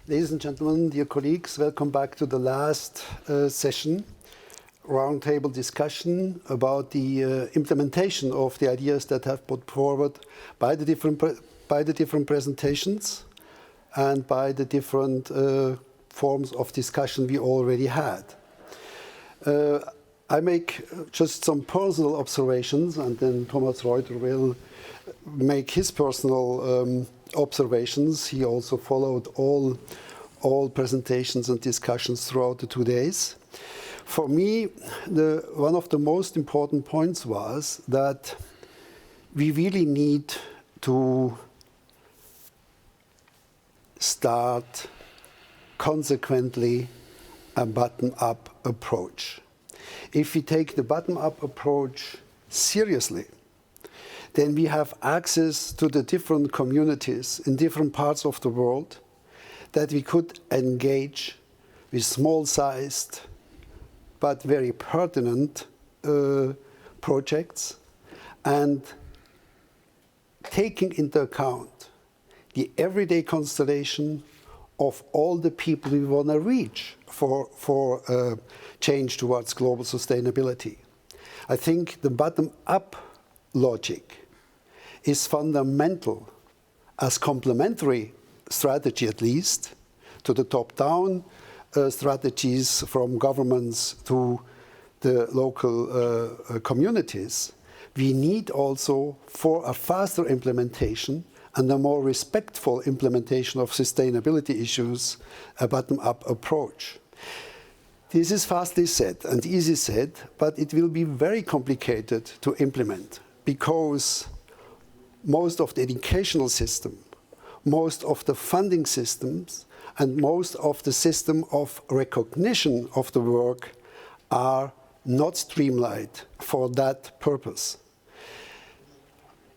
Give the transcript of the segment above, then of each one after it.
Ladies and gentlemen, dear colleagues, welcome back to the last session, roundtable discussion about the implementation of the ideas that have put forward by the different presentations and by the different forms of discussion we already had. I make just some personal observations, and then Thomas Reuter will make his personal observations. He also followed all presentations and discussions throughout the 2 days. For me, one of the most important points was that we really need to start consequently a bottom-up approach. If we take the bottom-up approach seriously, then we have access to the different communities in different parts of the world that we could engage with small-sized but very pertinent projects, and taking into account the everyday constellation of all the people we want to reach for change towards global sustainability. I think the bottom-up logic is fundamental as complementary strategy, at least, to the top-down strategies from governments to the local communities. We need also, for a faster implementation and a more respectful implementation of sustainability issues, a bottom-up approach. This is fastly said and easy said, but it will be very complicated to implement, because most of the educational system, most of the funding systems, and most of the system of recognition of the work are not streamlined for that purpose.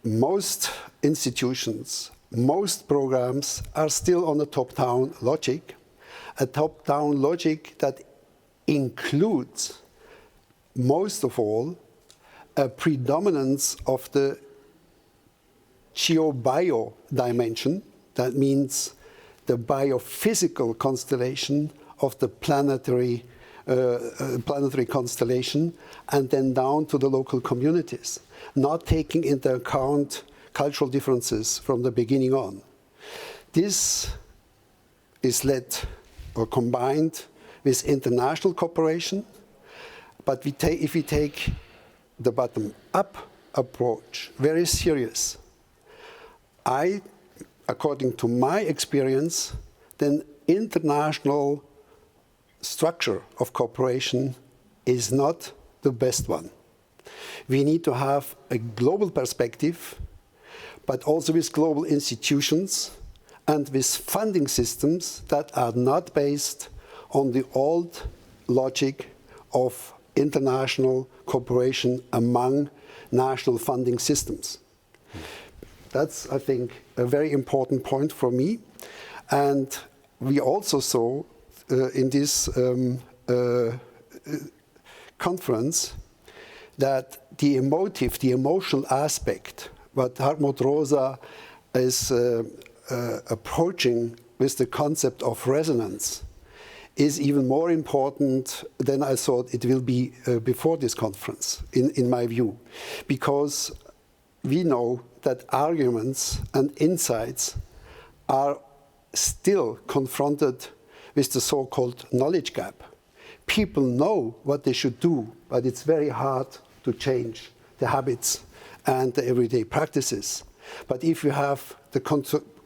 Most institutions, most programs are still on a top-down logic, a top-down logic that includes, most of all, a predominance of the geo-bio dimension. That means the biophysical constellation of the planetary constellation, and then down to the local communities, not taking into account cultural differences from the beginning on. This is led or combined with international cooperation, but if we take the bottom-up approach very serious, according to my experience, then international structure of cooperation is not the best one. We need to have a global perspective, but also with global institutions and with funding systems that are not based on the old logic of international cooperation among national funding systems. That's, I think, a very important point for me. And we also saw in this conference that the emotional aspect, what Hartmut Rosa is approaching with the concept of resonance, is even more important than I thought it will be before this conference, in my view. Because we know that arguments and insights are still confronted with the so-called knowledge gap. People know what they should do, but it's very hard to change the habits and the everyday practices. But if you have the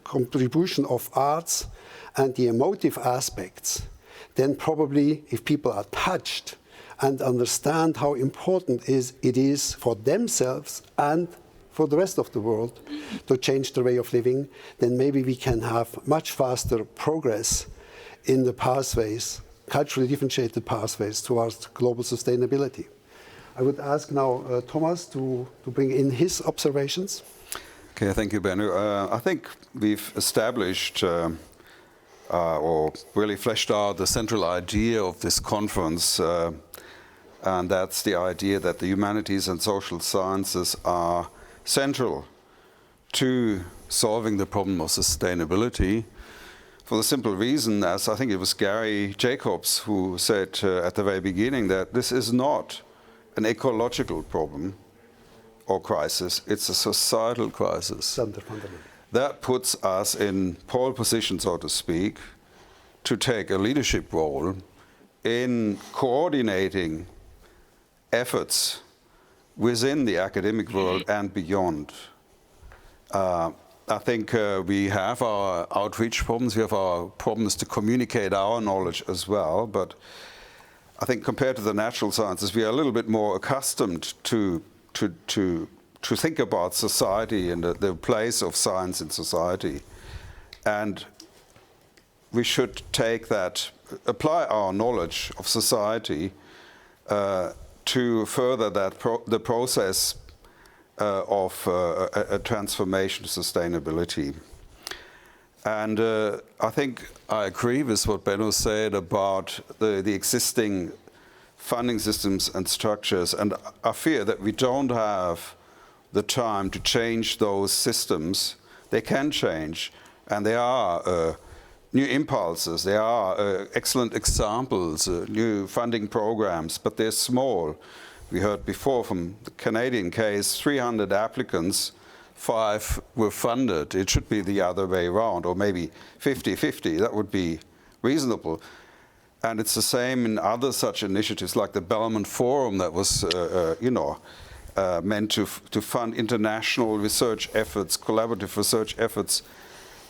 contribution of arts and the emotive aspects, then probably if people are touched and understand how important it is for themselves and for the rest of the world to change their way of living, then maybe we can have much faster progress in the pathways, culturally differentiated pathways towards global sustainability. I would ask now Thomas to bring in his observations. Okay, thank you, Bennu. I think we've established or really fleshed out the central idea of this conference, and that's the idea that the humanities and social sciences are central to solving the problem of sustainability. for the simple reason, as I think it was Gary Jacobs who said at the very beginning, that this is not an ecological problem or crisis, it's a societal crisis. That puts us in pole position, so to speak, to take a leadership role in coordinating efforts within the academic world and beyond. I think we have our outreach problems, we have our problems to communicate our knowledge as well, but I think compared to the natural sciences, we are a little bit more accustomed to think about society and the place of science in society. And we should take that, apply our knowledge of society to further the process of a transformation to sustainability. And I think I agree with what Benno said about the existing funding systems and structures, and I fear that we don't have the time to change those systems. They can change, and there are new impulses, there are excellent examples, new funding programs, but they're small. We heard before from the Canadian case, 300 applicants, 5 were funded. It should be the other way around, or maybe 50-50, that would be reasonable. And it's the same in other such initiatives, like the Belmont Forum that was, meant to fund international research efforts, collaborative research efforts.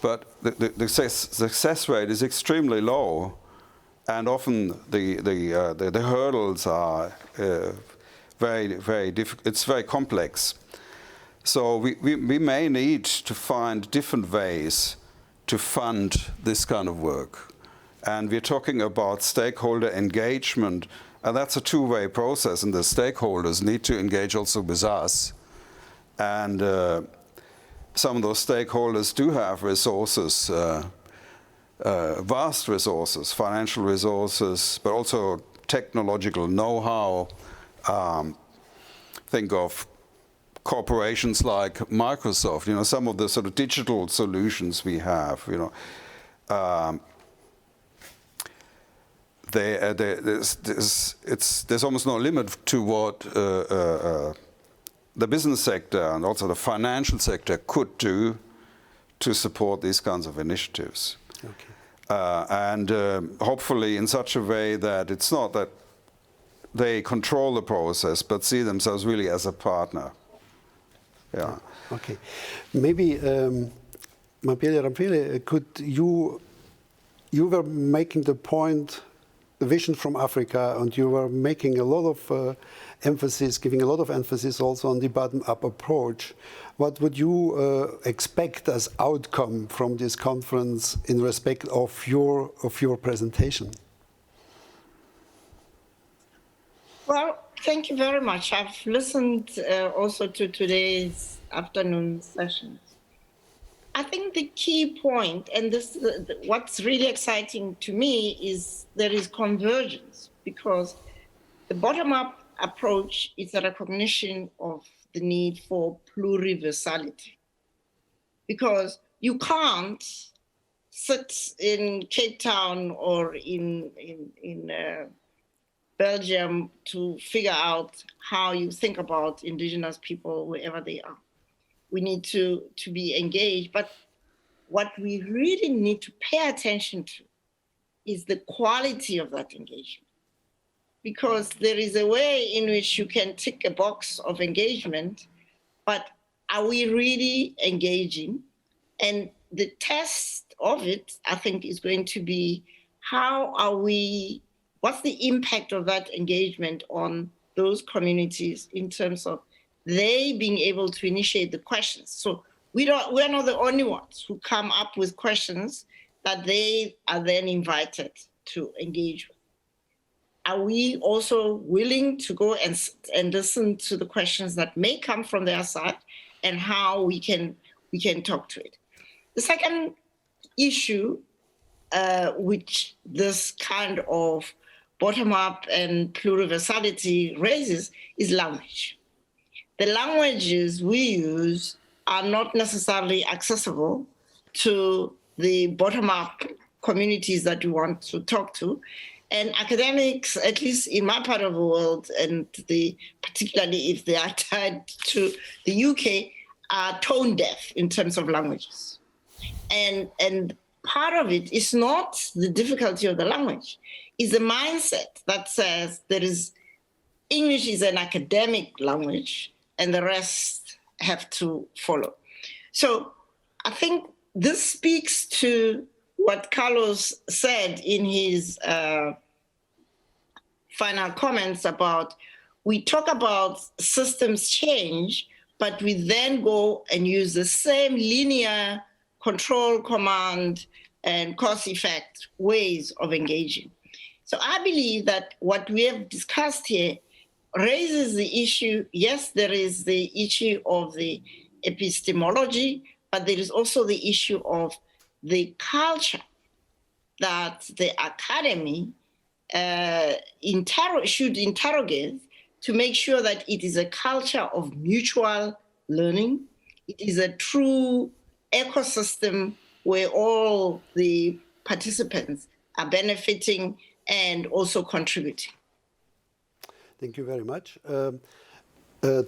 But the success rate is extremely low, and often the hurdles are very difficult. It's very complex. So we may need to find different ways to fund this kind of work. And we're talking about stakeholder engagement, and that's a two-way process, and the stakeholders need to engage also with us. And some of those stakeholders do have resources, vast resources, financial resources, but also technological know-how. Think of corporations like Microsoft, some of the sort of digital solutions we have, there's almost no limit to what the business sector and also the financial sector could do to support these kinds of initiatives. Okay. And hopefully in such a way that it's not that they control the process, but see themselves really as a partner. Yeah. Okay. Maybe, Mabele Ramphele, could you were making the point, the vision from Africa, and you were making a lot of emphasis, giving a lot of emphasis also on the bottom-up approach. What would you expect as outcome from this conference in respect of your presentation? Well, thank you very much. I've listened also to today's afternoon sessions. I think the key point, and this what's really exciting to me, is there is convergence, because the bottom-up approach is a recognition of the need for pluriversality. Because you can't sit in Cape Town or in Belgium to figure out how you think about indigenous people wherever they are. We need to be engaged, but what we really need to pay attention to is the quality of that engagement. Because there is a way in which you can tick a box of engagement, but are we really engaging? And the test of it, I think, is going to be what's the impact of that engagement on those communities in terms of they being able to initiate the questions. So we're not the only ones who come up with questions that they are then invited to engage with. Are we also willing to go and listen to the questions that may come from their side, and how we can talk to it? The second issue, which this kind of bottom-up and pluriversality raises, is language. The languages we use are not necessarily accessible to the bottom-up communities that we want to talk to. And academics, at least in my part of the world, and particularly if they are tied to the UK, are tone deaf in terms of languages. And part of it is not the difficulty of the language, it's the mindset that says English is an academic language and the rest have to follow. So I think this speaks to what Carlos said in his final comments about, we talk about systems change, but we then go and use the same linear control, command, and cause effect ways of engaging. So I believe that what we have discussed here raises the issue. Yes, there is the issue of the epistemology, but there is also the issue of the culture that the academy should interrogate to make sure that it is a culture of mutual learning. It is a true ecosystem where all the participants are benefiting and also contributing. Thank you very much.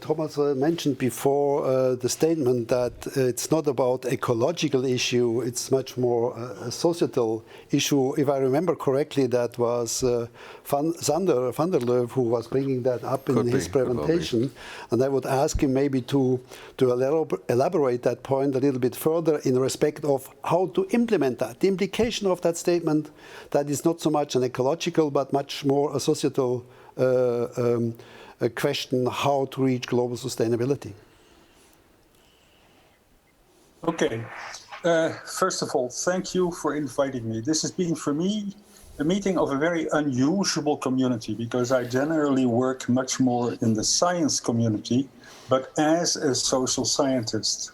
Thomas mentioned before the statement that it's not about ecological issue, it's much more a societal issue. If I remember correctly, that was van der Leeuw who was bringing that up in his presentation. And I would ask him maybe to elaborate that point a little bit further in respect of how to implement that. The implication of that statement, that is not so much an ecological, but much more a societal a question how to reach global sustainability. Okay. First of all, thank you for inviting me. This has been, for me, a meeting of a very unusual community because I generally work much more in the science community, but as a social scientist.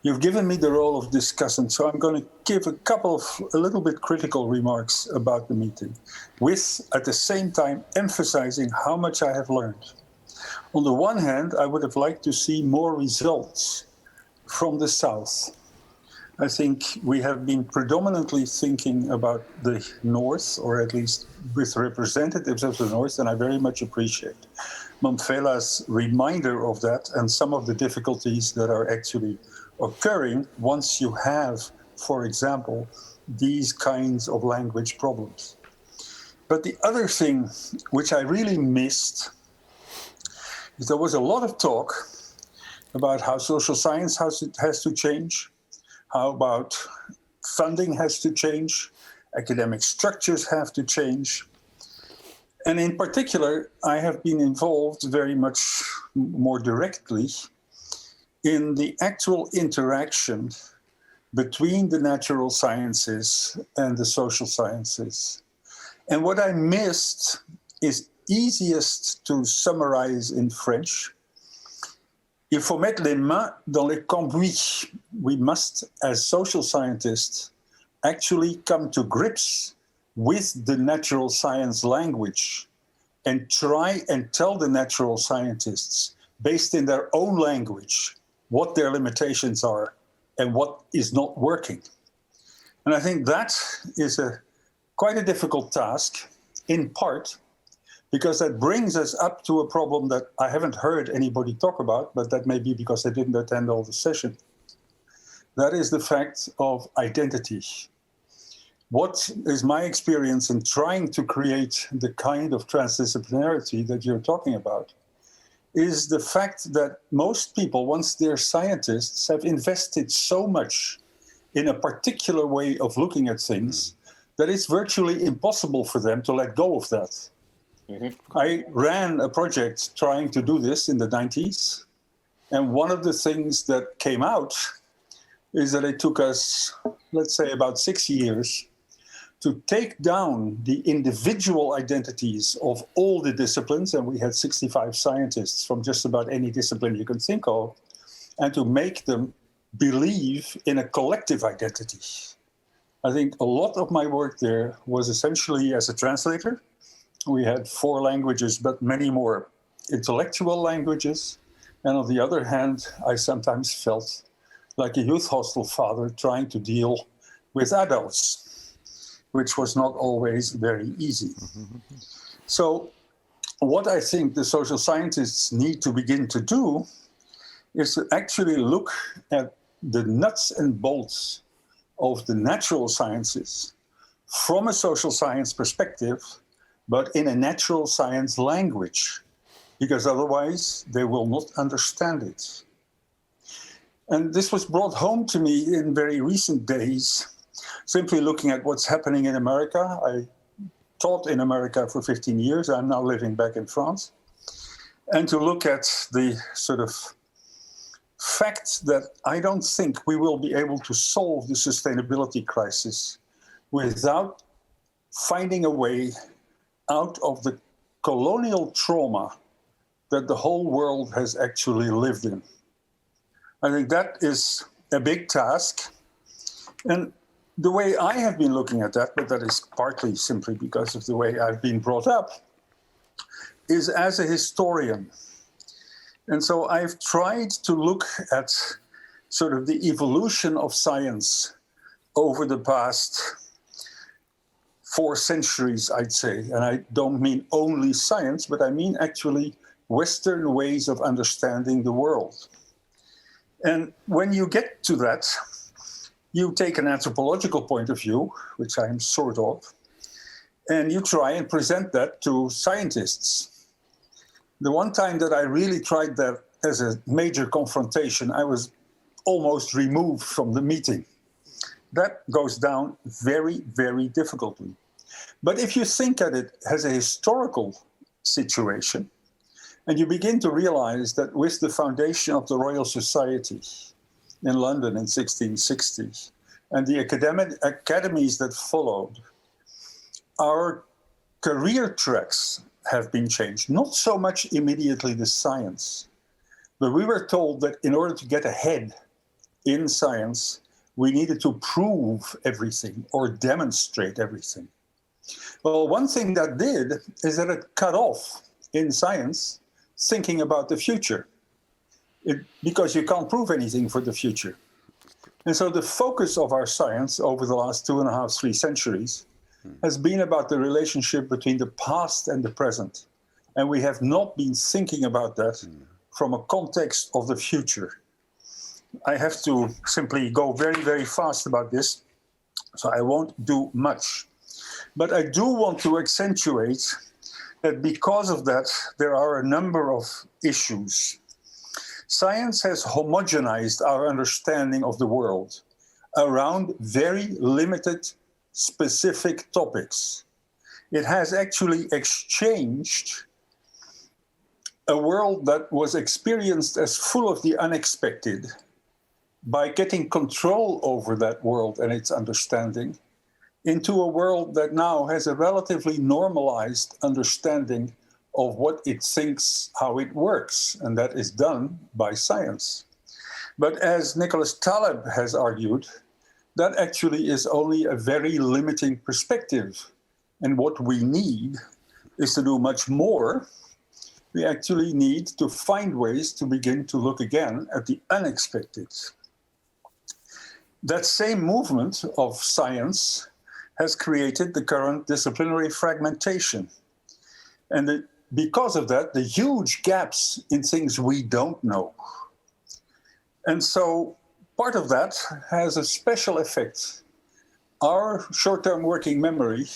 You've given me the role of discussant, so I'm going to give a little bit critical remarks about the meeting, with, at the same time, emphasizing how much I have learned. On the one hand, I would have liked to see more results from the South. I think we have been predominantly thinking about the North, or at least with representatives of the North, and I very much appreciate Mamfela's reminder of that and some of the difficulties that are actually occurring once you have, for example, these kinds of language problems. But the other thing which I really missed is there was a lot of talk about how social science has to change, how about funding has to change, academic structures have to change. And in particular, I have been involved very much more directly in the actual interaction between the natural sciences and the social sciences. And what I missed is easiest to summarize in French. Il faut mettre les mains dans le cambouis. We must, as social scientists, actually come to grips with the natural science language and try and tell the natural scientists, based in their own language, what their limitations are and what is not working. And I think that is quite a difficult task, in part, because that brings us up to a problem that I haven't heard anybody talk about, but that may be because I didn't attend all the session. That is the fact of identity. What is my experience in trying to create the kind of transdisciplinarity that you're talking about is the fact that most people, once they're scientists, have invested so much in a particular way of looking at things that it's virtually impossible for them to let go of that. Mm-hmm. I ran a project trying to do this in the 90s, and one of the things that came out is that it took us, let's say, about 6 years to take down the individual identities of all the disciplines, and we had 65 scientists from just about any discipline you can think of, and to make them believe in a collective identity. I think a lot of my work there was essentially as a translator. We had 4 languages, but many more intellectual languages. And on the other hand, I sometimes felt like a youth hostel father trying to deal with adults. which was not always very easy. So what I think the social scientists need to begin to do is to actually look at the nuts and bolts of the natural sciences from a social science perspective, but in a natural science language, because otherwise they will not understand it. And this was brought home to me in very recent days, simply looking at what's happening in America. I taught in America for 15 years. I'm now living back in France. And to look at the sort of fact that I don't think we will be able to solve the sustainability crisis without finding a way out of the colonial trauma that the whole world has actually lived in. I think that is a big task. And the way I have been looking at that, but that is partly simply because of the way I've been brought up, is as a historian. And so I've tried to look at sort of the evolution of science over the past 4 centuries, I'd say. And I don't mean only science, but I mean actually Western ways of understanding the world. And when you get to that, you take an anthropological point of view, which I am sort of, and you try and present that to scientists. The one time that I really tried that as a major confrontation, I was almost removed from the meeting. That goes down very, very difficultly. But if you think at it as a historical situation, and you begin to realize that with the foundation of the Royal Society in London in 1660, and the academies that followed, our career tracks have been changed. Not so much immediately the science, but we were told that in order to get ahead in science, we needed to prove everything or demonstrate everything. Well, one thing that did is that it cut off in science thinking about the future, because you can't prove anything for the future. And so the focus of our science over the last 2.5, 3 centuries has been about the relationship between the past and the present. And we have not been thinking about that from a context of the future. I have to simply go very, very fast about this, so I won't do much. But I do want to accentuate that because of that, there are a number of issues. Science has homogenized our understanding of the world around very limited, specific topics. It has actually exchanged a world that was experienced as full of the unexpected by getting control over that world and its understanding into a world that now has a relatively normalized understanding of what it thinks, how it works, and that is done by science. But as Nicholas Taleb has argued, that actually is only a very limiting perspective. And what we need is to do much more. We actually need to find ways to begin to look again at the unexpected. That same movement of science has created the current disciplinary fragmentation. And because of that, the huge gaps in things we don't know. And so part of that has a special effect. Our short-term working memory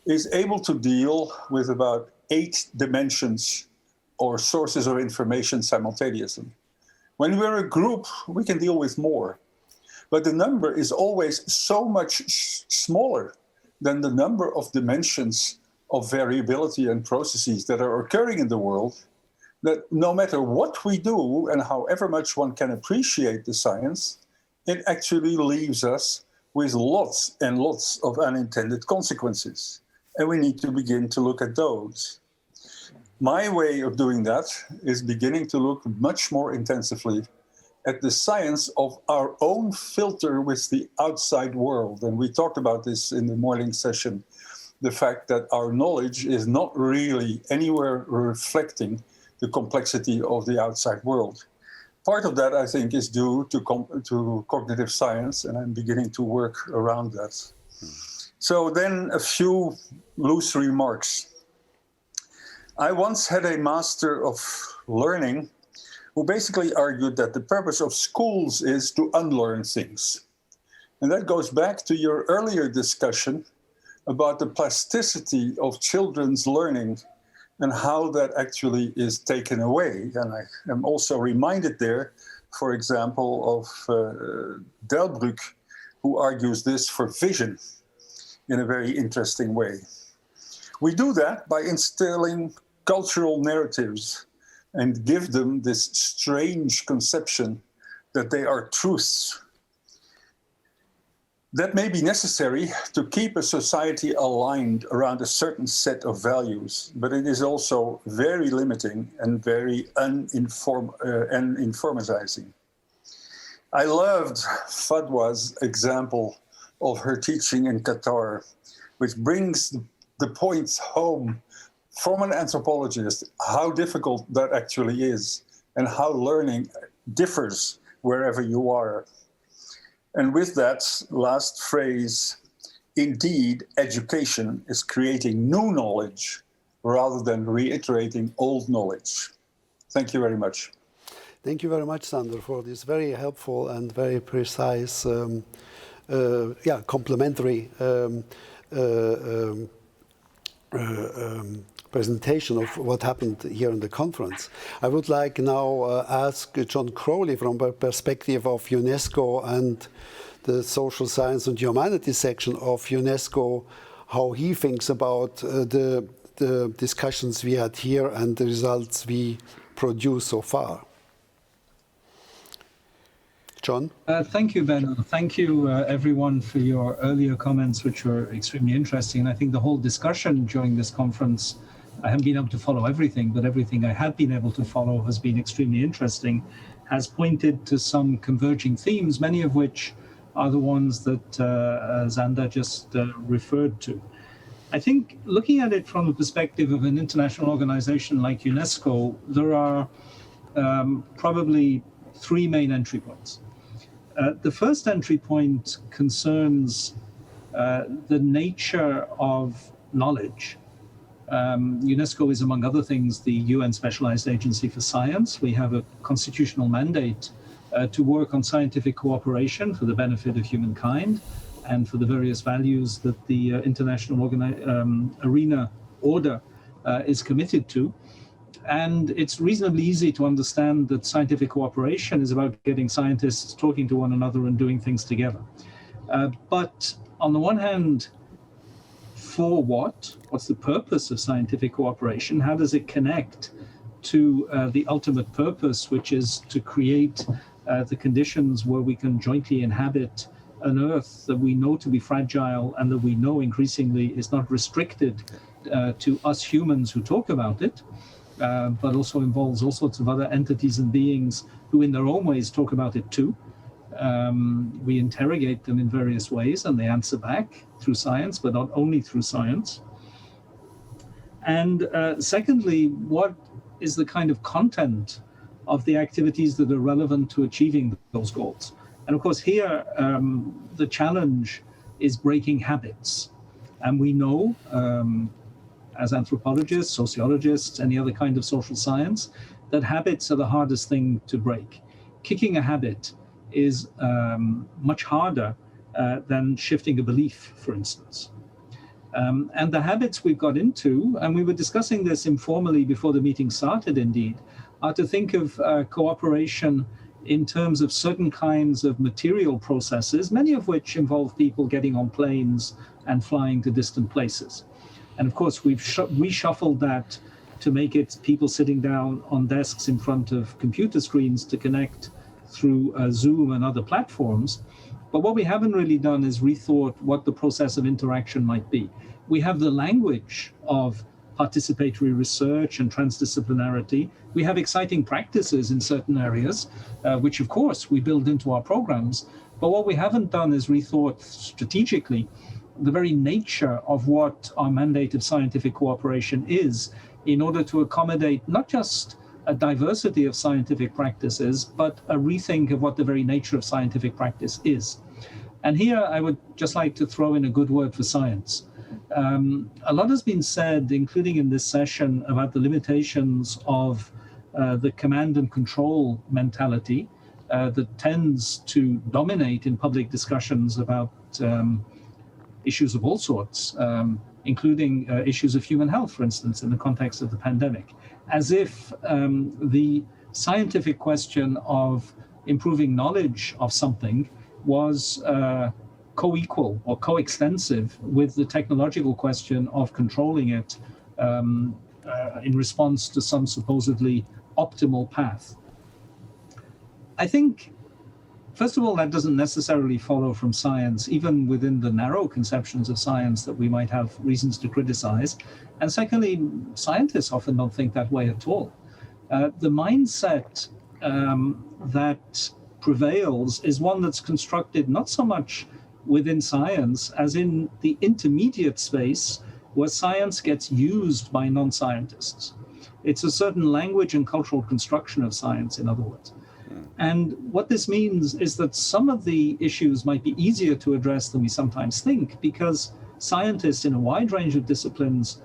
is able to deal with about 8 dimensions or sources of information simultaneously. When we're a group, we can deal with more. But the number is always so much smaller than the number of dimensions of variability and processes that are occurring in the world, that no matter what we do and however much one can appreciate the science, it actually leaves us with lots and lots of unintended consequences. And we need to begin to look at those. My way of doing that is beginning to look much more intensively at the science of our own filter with the outside world. And we talked about this in the morning session, the fact that our knowledge is not really anywhere reflecting the complexity of the outside world. Part of that, I think, is due to cognitive science, and I'm beginning to work around that. So then a few loose remarks. I once had a master of learning who basically argued that the purpose of schools is to unlearn things. And that goes back to your earlier discussion about the plasticity of children's learning and how that actually is taken away. And I am also reminded there, for example, of Delbrück, who argues this for vision in a very interesting way. We do that by instilling cultural narratives and give them this strange conception that they are truths. That may be necessary to keep a society aligned around a certain set of values, but it is also very limiting and very uninformatizing. I loved Fadwa's example of her teaching in Qatar, which brings the point home from an anthropologist, how difficult that actually is and how learning differs wherever you are. And with that last phrase, indeed, education is creating new knowledge rather than reiterating old knowledge. Thank you very much. Thank you very much, Sander, for this very helpful and very precise, complementary presentation of what happened here in the conference. I would like now ask John Crowley from the perspective of UNESCO and the Social Science and Humanities section of UNESCO, how he thinks about the discussions we had here and the results we produced so far. John? Thank you, Benno. Thank you, everyone, for your earlier comments, which were extremely interesting. And I think the whole discussion during this conference, I haven't been able to follow everything, but everything I have been able to follow has been extremely interesting, has pointed to some converging themes, many of which are the ones that Sander just referred to. I think looking at it from the perspective of an international organization like UNESCO, there are probably three main entry points. The first entry point concerns the nature of knowledge. UNESCO is, among other things, the UN Specialized Agency for Science. We have a constitutional mandate to work on scientific cooperation for the benefit of humankind and for the various values that the international arena order is committed to. And it's reasonably easy to understand that scientific cooperation is about getting scientists talking to one another and doing things together. But on the one hand, for what? What's the purpose of scientific cooperation? How does it connect to the ultimate purpose, which is to create the conditions where we can jointly inhabit an Earth that we know to be fragile and that we know increasingly is not restricted to us humans who talk about it, but also involves all sorts of other entities and beings who in their own ways talk about it too. We interrogate them in various ways and they answer back through science, but not only through science. And secondly, what is the kind of content of the activities that are relevant to achieving those goals? And of course here, the challenge is breaking habits. And we know, as anthropologists, sociologists, any other kind of social science, that habits are the hardest thing to break. Kicking a habit is much harder than shifting a belief, for instance. And the habits we've got into, and we were discussing this informally before the meeting started indeed, are to think of cooperation in terms of certain kinds of material processes, many of which involve people getting on planes and flying to distant places. And of course, we've reshuffled that to make it people sitting down on desks in front of computer screens to connect through Zoom and other platforms. But what we haven't really done is rethought what the process of interaction might be. We have the language of participatory research and transdisciplinarity. We have exciting practices in certain areas, which of course we build into our programs. But what we haven't done is rethought strategically the very nature of what our mandate of scientific cooperation is in order to accommodate not just a diversity of scientific practices, but a rethink of what the very nature of scientific practice is. And here I would just like to throw in a good word for science. A lot has been said, including in this session, about the limitations of the command and control mentality that tends to dominate in public discussions about issues of all sorts, including issues of human health, for instance, in the context of the pandemic, as if the scientific question of improving knowledge of something was co-equal or coextensive with the technological question of controlling it in response to some supposedly optimal path. I think, first of all, that doesn't necessarily follow from science, even within the narrow conceptions of science that we might have reasons to criticize. And secondly, scientists often don't think that way at all. The mindset that prevails is one that's constructed not so much within science as in the intermediate space where science gets used by non-scientists. It's a certain language and cultural construction of science, in other words. And what this means is that some of the issues might be easier to address than we sometimes think, because scientists in a wide range of disciplines,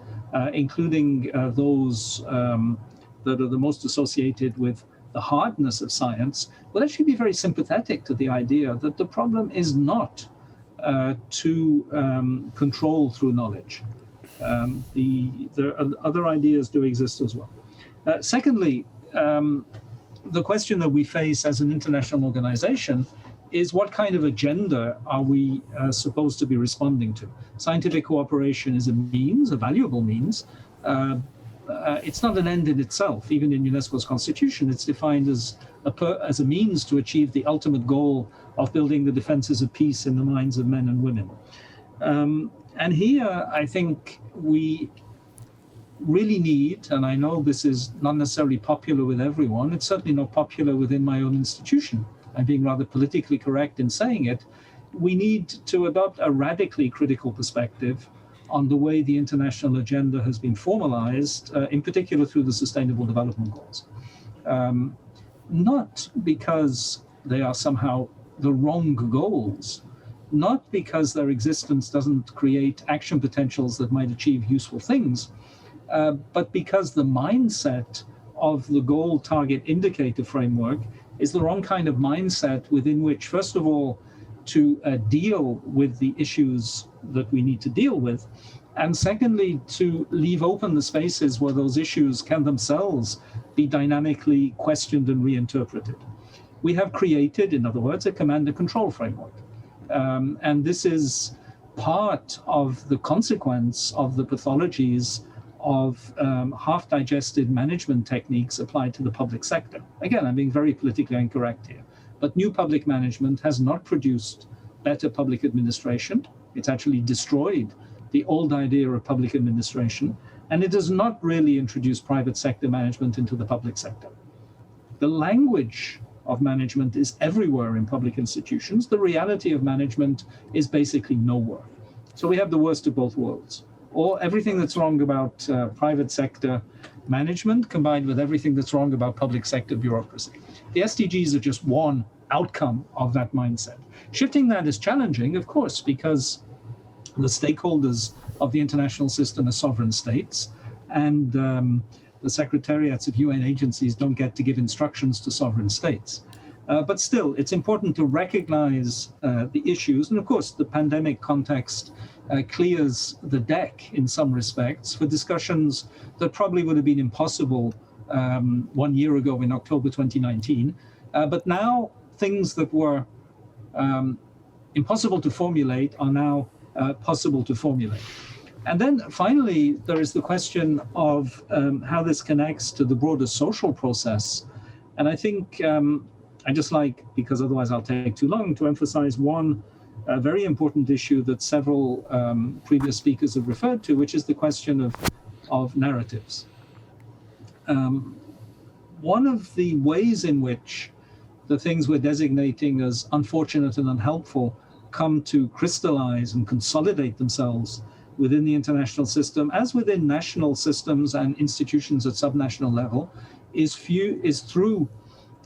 including those that are the most associated with the hardness of science, will actually be very sympathetic to the idea that the problem is not to control through knowledge. There are other ideas do exist as well. Secondly, the question that we face as an international organization is what kind of agenda are we supposed to be responding to? Scientific cooperation is a means, a valuable means. It's not an end in itself. Even in UNESCO's constitution, it's defined as a means to achieve the ultimate goal of building the defenses of peace in the minds of men and women. And here, I think we really need, and I know this is not necessarily popular with everyone, it's certainly not popular within my own institution. I'm being rather politically correct in saying it. We need to adopt a radically critical perspective on the way the international agenda has been formalized, in particular through the Sustainable Development Goals. Not because they are somehow the wrong goals, not because their existence doesn't create action potentials that might achieve useful things, but because the mindset of the goal target indicator framework is the wrong kind of mindset within which, first of all, to deal with the issues that we need to deal with, and secondly, to leave open the spaces where those issues can themselves be dynamically questioned and reinterpreted. We have created, in other words, a command and control framework. And this is part of the consequence of the pathologies of half-digested management techniques applied to the public sector. Again, I'm being very politically incorrect here, but new public management has not produced better public administration. It's actually destroyed the old idea of public administration, and it does not really introduce private sector management into the public sector. The language of management is everywhere in public institutions. The reality of management is basically nowhere. So we have the worst of both worlds. Or everything that's wrong about private sector management combined with everything that's wrong about public sector bureaucracy. The SDGs are just one outcome of that mindset. Shifting that is challenging, of course, because the stakeholders of the international system are sovereign states, and the secretariats of UN agencies don't get to give instructions to sovereign states. But still, it's important to recognize the issues. And of course, the pandemic context clears the deck in some respects for discussions that probably would have been impossible 1 year ago in October 2019. But now things that were impossible to formulate are now possible to formulate. And then finally, there is the question of how this connects to the broader social process. And I think I just like, because otherwise I'll take too long, to emphasize one very important issue that several previous speakers have referred to, which is the question of narratives. One of the ways in which the things we're designating as unfortunate and unhelpful come to crystallize and consolidate themselves within the international system, as within national systems and institutions at subnational level, is through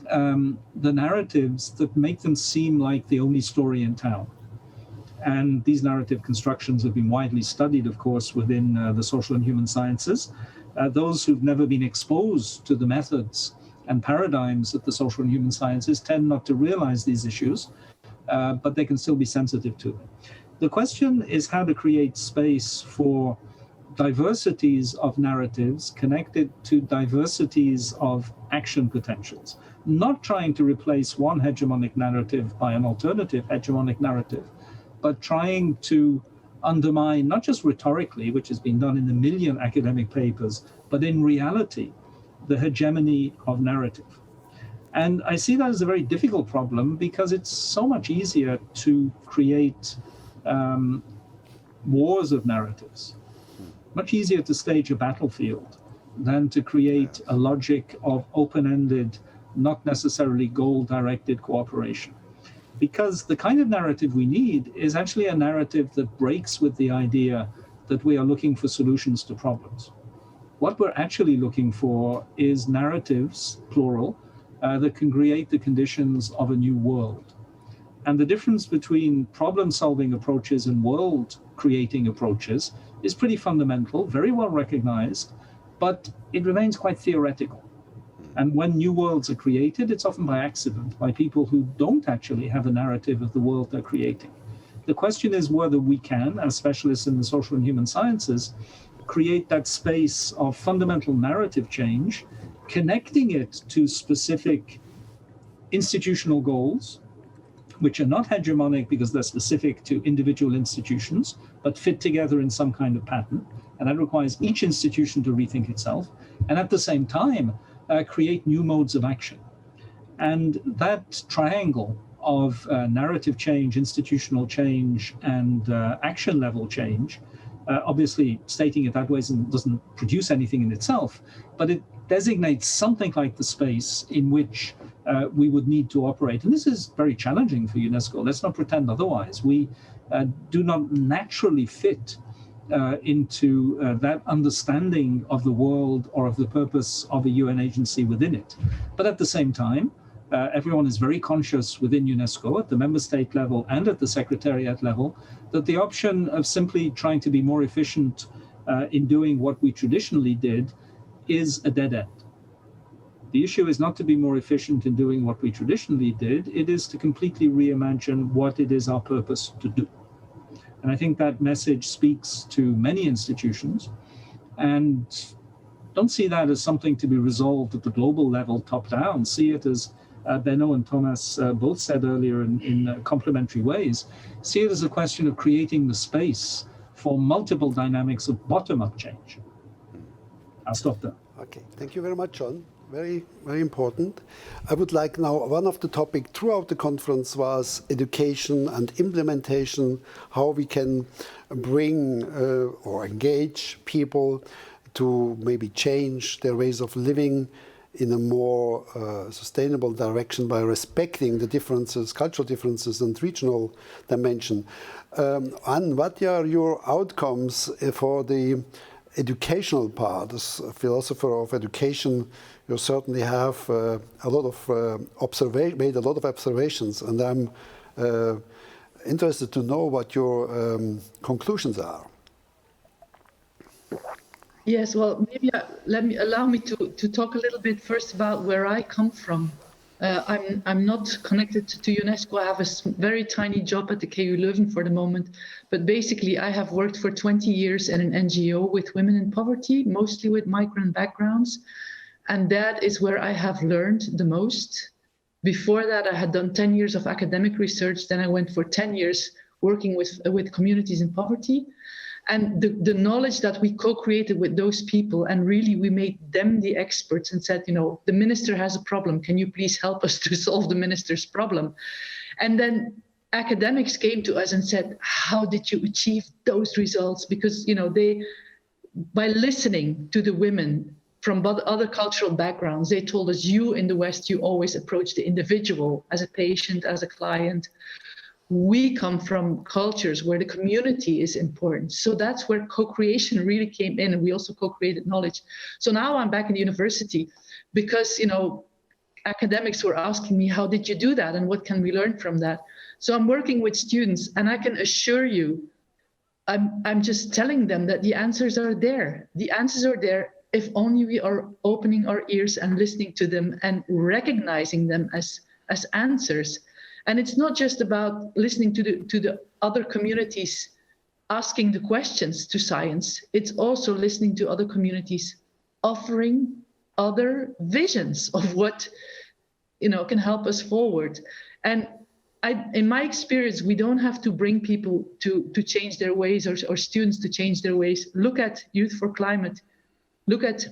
the narratives that make them seem like the only story in town. And these narrative constructions have been widely studied, of course, within the social and human sciences. Those who've never been exposed to the methods and paradigms of the social and human sciences tend not to realize these issues, but they can still be sensitive to them. The question is how to create space for diversities of narratives connected to diversities of action potentials, not trying to replace one hegemonic narrative by an alternative hegemonic narrative, but trying to undermine, not just rhetorically, which has been done in a million academic papers, but in reality, the hegemony of narrative. And I see that as a very difficult problem because it's so much easier to create wars of narratives, much easier to stage a battlefield than to create a logic of open-ended, not necessarily goal-directed cooperation. Because the kind of narrative we need is actually a narrative that breaks with the idea that we are looking for solutions to problems. What we're actually looking for is narratives, plural, that can create the conditions of a new world. And the difference between problem-solving approaches and world-creating approaches is pretty fundamental, very well recognized, but it remains quite theoretical. And when new worlds are created, it's often by accident, by people who don't actually have a narrative of the world they're creating. The question is whether we can, as specialists in the social and human sciences, create that space of fundamental narrative change, connecting it to specific institutional goals, which are not hegemonic because they're specific to individual institutions, but fit together in some kind of pattern. And that requires each institution to rethink itself. And at the same time, create new modes of action. And that triangle of narrative change, institutional change, and action level change, obviously stating it that way doesn't produce anything in itself, but it designates something like the space in which we would need to operate. And this is very challenging for UNESCO. Let's not pretend otherwise. We do not naturally fit into that understanding of the world or of the purpose of a UN agency within it. But at the same time, everyone is very conscious within UNESCO at the member state level and at the secretariat level that the option of simply trying to be more efficient in doing what we traditionally did is a dead end. The issue is not to be more efficient in doing what we traditionally did, it is to completely reimagine what it is our purpose to do. And I think that message speaks to many institutions, and don't see that as something to be resolved at the global level, top down. See it as Benno and Thomas both said earlier in complementary ways. See it as a question of creating the space for multiple dynamics of bottom-up change. I'll stop there. Okay, thank you very much, John. Very, very important. I would like now, one of the topics throughout the conference was education and implementation, how we can bring or engage people to maybe change their ways of living in a more sustainable direction by respecting the differences, cultural differences and regional dimension. Anne, what are your outcomes for the educational part? As a philosopher of education, you certainly have a lot of made a lot of observations, and I'm interested to know what your conclusions are. Yes, well, maybe allow me to talk a little bit first about where I come from. I'm not connected to UNESCO. I have a very tiny job at the KU Leuven for the moment, but basically I have worked for 20 years in an NGO with women in poverty, mostly with migrant backgrounds, and that is where I have learned the most. Before that, I had done 10 years of academic research, then I went for 10 years working with communities in poverty. And the knowledge that we co-created with those people, and really we made them the experts and said, you know, the minister has a problem. Can you please help us to solve the minister's problem? And then academics came to us and said, how did you achieve those results? Because, you know, by listening to the women from other cultural backgrounds, they told us, you in the West, you always approach the individual as a patient, as a client. We come from cultures where the community is important. So that's where co-creation really came in, and we also co-created knowledge. So now I'm back in the university because, you know, academics were asking me, how did you do that? And what can we learn from that? So I'm working with students, and I can assure you, I'm just telling them that the answers are there. The answers are there if only we are opening our ears and listening to them and recognizing them as answers. And it's not just about listening to the other communities asking the questions to science. It's also listening to other communities offering other visions of what can help us forward. And in my experience, we don't have to bring people to change their ways or students to change their ways. Look at Youth for Climate. Look at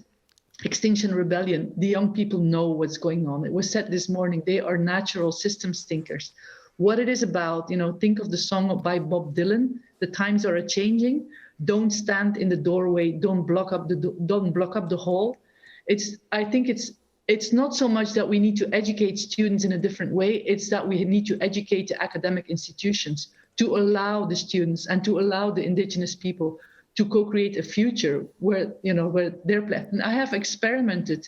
Extinction Rebellion. The young people know what's going on. It was said this morning, they are natural systems thinkers. What it is about, think of the song by Bob Dylan, "The times are a-changing. Don't stand in the doorway. Don't block up the hall." I think it's not so much that we need to educate students in a different way. It's that we need to educate the academic institutions to allow the students and to allow the indigenous people to co-create a future where they're playing. And I have experimented,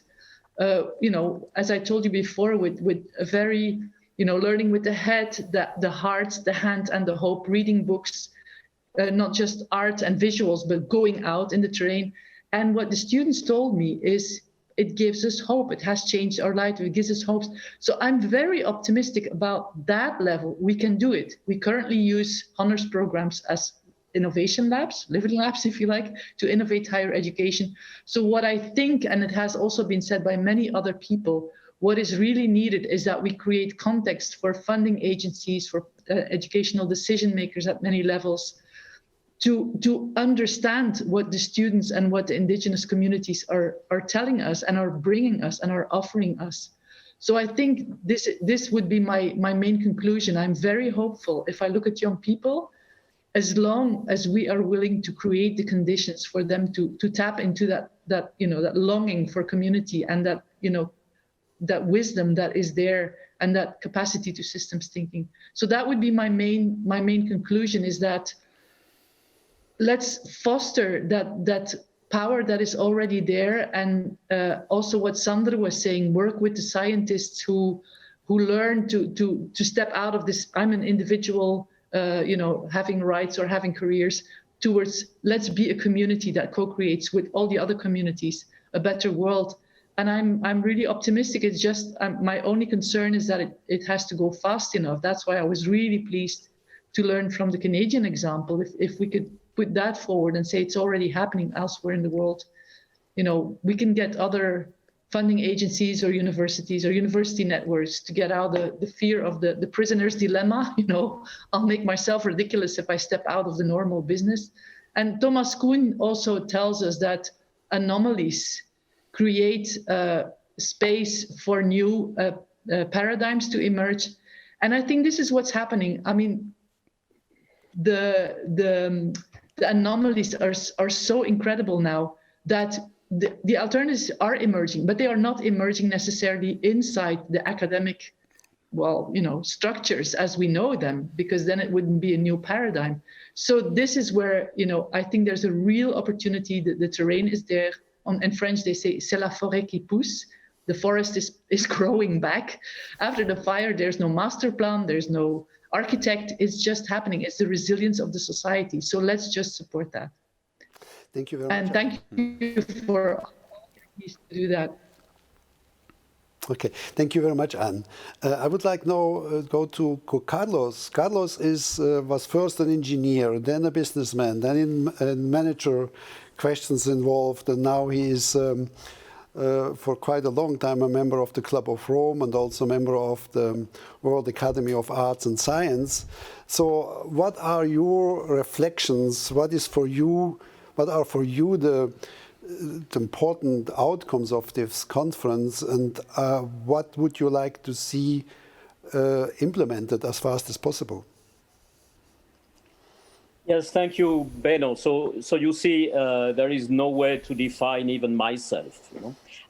as I told you before, with a very, learning with the head, the heart, the hand, and the hope, reading books, not just art and visuals, but going out in the terrain. And what the students told me is, it gives us hope. It has changed our life. It gives us hopes. So I'm very optimistic about that level. We can do it. We currently use honors programs as innovation labs, living labs, if you like, to innovate higher education. So what I think, and it has also been said by many other people, what is really needed is that we create context for funding agencies, for educational decision makers at many levels, to understand what the students and what the indigenous communities are telling us and are bringing us and are offering us. So I think this would be my main conclusion. I'm very hopeful. If I look at young people, as long as we are willing to create the conditions for them to tap into that longing for community and that wisdom that is there and that capacity to systems thinking. So that would be my main conclusion, is that let's foster that power that is already there, and also what Sandra was saying, work with the scientists who learn to step out of this I'm an individual having rights or having careers, towards let's be a community that co-creates with all the other communities a better world. And I'm really optimistic. It's just my only concern is that it has to go fast enough. That's why I was really pleased to learn from the Canadian example. If we could put that forward and say it's already happening elsewhere in the world, we can get other funding agencies or universities or university networks to get out the fear of the prisoner's dilemma. I'll make myself ridiculous if I step out of the normal business. And Thomas Kuhn also tells us that anomalies create space for new paradigms to emerge. And I think this is what's happening. I mean, the anomalies are so incredible now that the alternatives are emerging, but they are not emerging necessarily inside the academic, structures as we know them, because then it wouldn't be a new paradigm. So this is where, I think there's a real opportunity. The terrain is there. In French, they say, c'est la forêt qui pousse. The forest is growing back. After the fire, there's no master plan, there's no architect, it's just happening. It's the resilience of the society. So let's just support that. Thank you very much. And thank you for to do that. Okay, thank you very much, Anne. I would like now go to Carlos. Carlos was first an engineer, then a businessman, then in manager questions involved, and now he is for quite a long time a member of the Club of Rome and also a member of the World Academy of Arts and Science. So what are your reflections? What are for you the important outcomes of this conference, and what would you like to see implemented as fast as possible? Yes, thank you, Benno. So you see, there is no way to define even myself,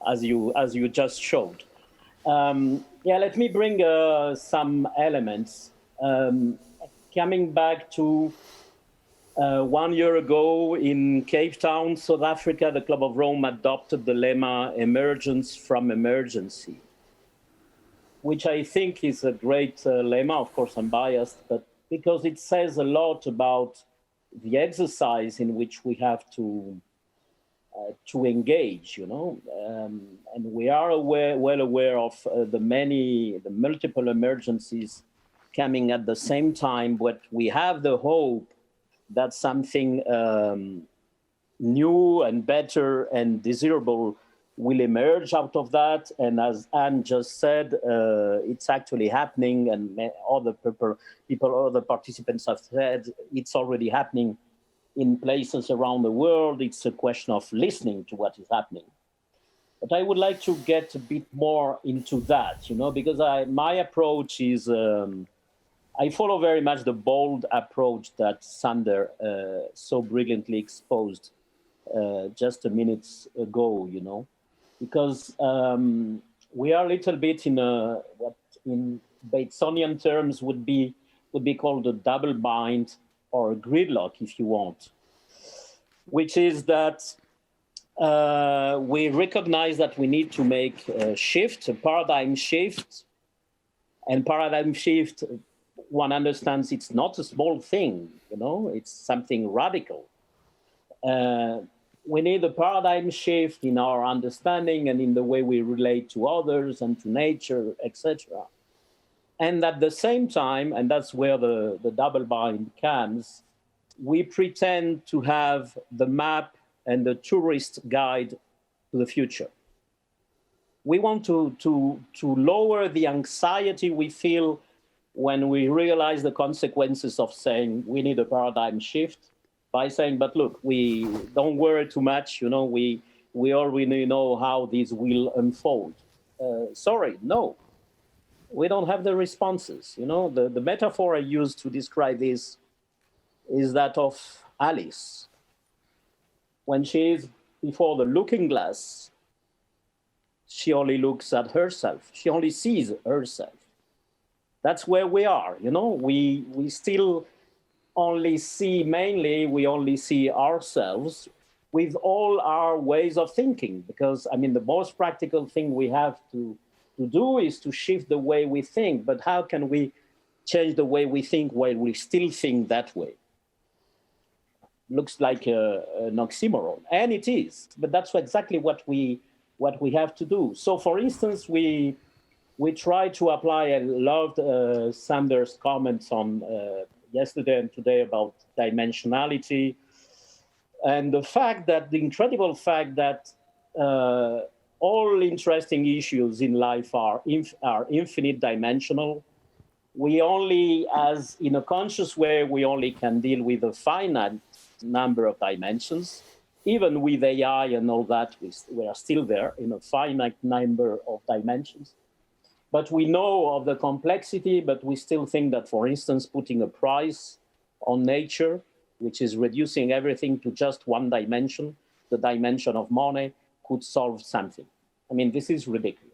as you just showed. Let me bring some elements. Coming back to 1 year ago in Cape Town, South Africa, the Club of Rome adopted the lemma "Emergence from Emergency." which I think is a great lemma. Of course, I'm biased, but because it says a lot about the exercise in which we have to engage, and we are well aware of the multiple emergencies coming at the same time, but we have the hope that something new and better and desirable will emerge out of that. And as Anne just said, it's actually happening, and other participants have said it's already happening in places around the world. It's a question of listening to what is happening. But I would like to get a bit more into that, because my approach is, I follow very much the bold approach that Sander so brilliantly exposed just a minute ago, because we are a little bit in what in Batesonian terms would be called a double bind, or a gridlock, if you want, which is that we recognize that we need to make a shift, a paradigm shift. And paradigm shift, one understands it's not a small thing, it's something radical. We need a paradigm shift in our understanding and in the way we relate to others and to nature, etc. And at the same time, and that's where the double bind comes, we pretend to have the map and the tourist guide to the future. We want to lower the anxiety we feel when we realize the consequences of saying we need a paradigm shift, by saying, but look, we don't worry too much, we already know how this will unfold. Sorry, no. We don't have the responses. The metaphor I use to describe this is that of Alice. When she is before the looking glass, she only looks at herself. She only sees herself. That's where we are. We still only see, we only see ourselves with all our ways of thinking, because the most practical thing we have to do is to shift the way we think. But how can we change the way we think while we still think that way? Looks like an oxymoron, and it is, but that's exactly what we have to do. So for instance, we try to apply, I loved Sander's comments on yesterday and today about dimensionality, and the incredible fact that all interesting issues in life are infinite dimensional. We only, as in a conscious way, we only can deal with a finite number of dimensions. Even with AI and all that, we are still there in a finite number of dimensions. But we know of the complexity, but we still think that, for instance, putting a price on nature, which is reducing everything to just one dimension, the dimension of money, could solve something. This is ridiculous.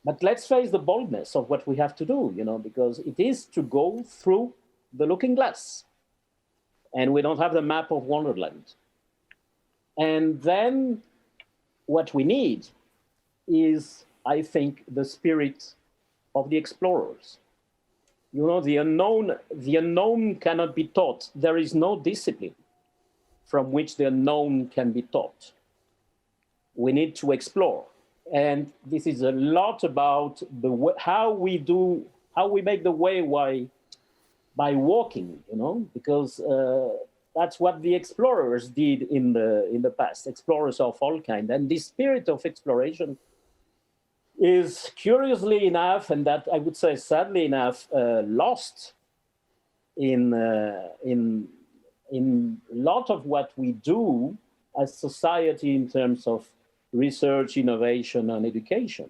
But let's face the boldness of what we have to do, because it is to go through the looking glass. And we don't have the map of Wonderland. And then what we need is, I think, the spirit of the explorers. The unknown cannot be taught. There is no discipline from which the unknown can be taught. We need to explore. And this is a lot about how we make the way by walking, because that's what the explorers did in the past, explorers of all kinds. And this spirit of exploration is, curiously enough, and that I would say sadly enough, lost in a lot of what we do as society in terms of research, innovation, and education.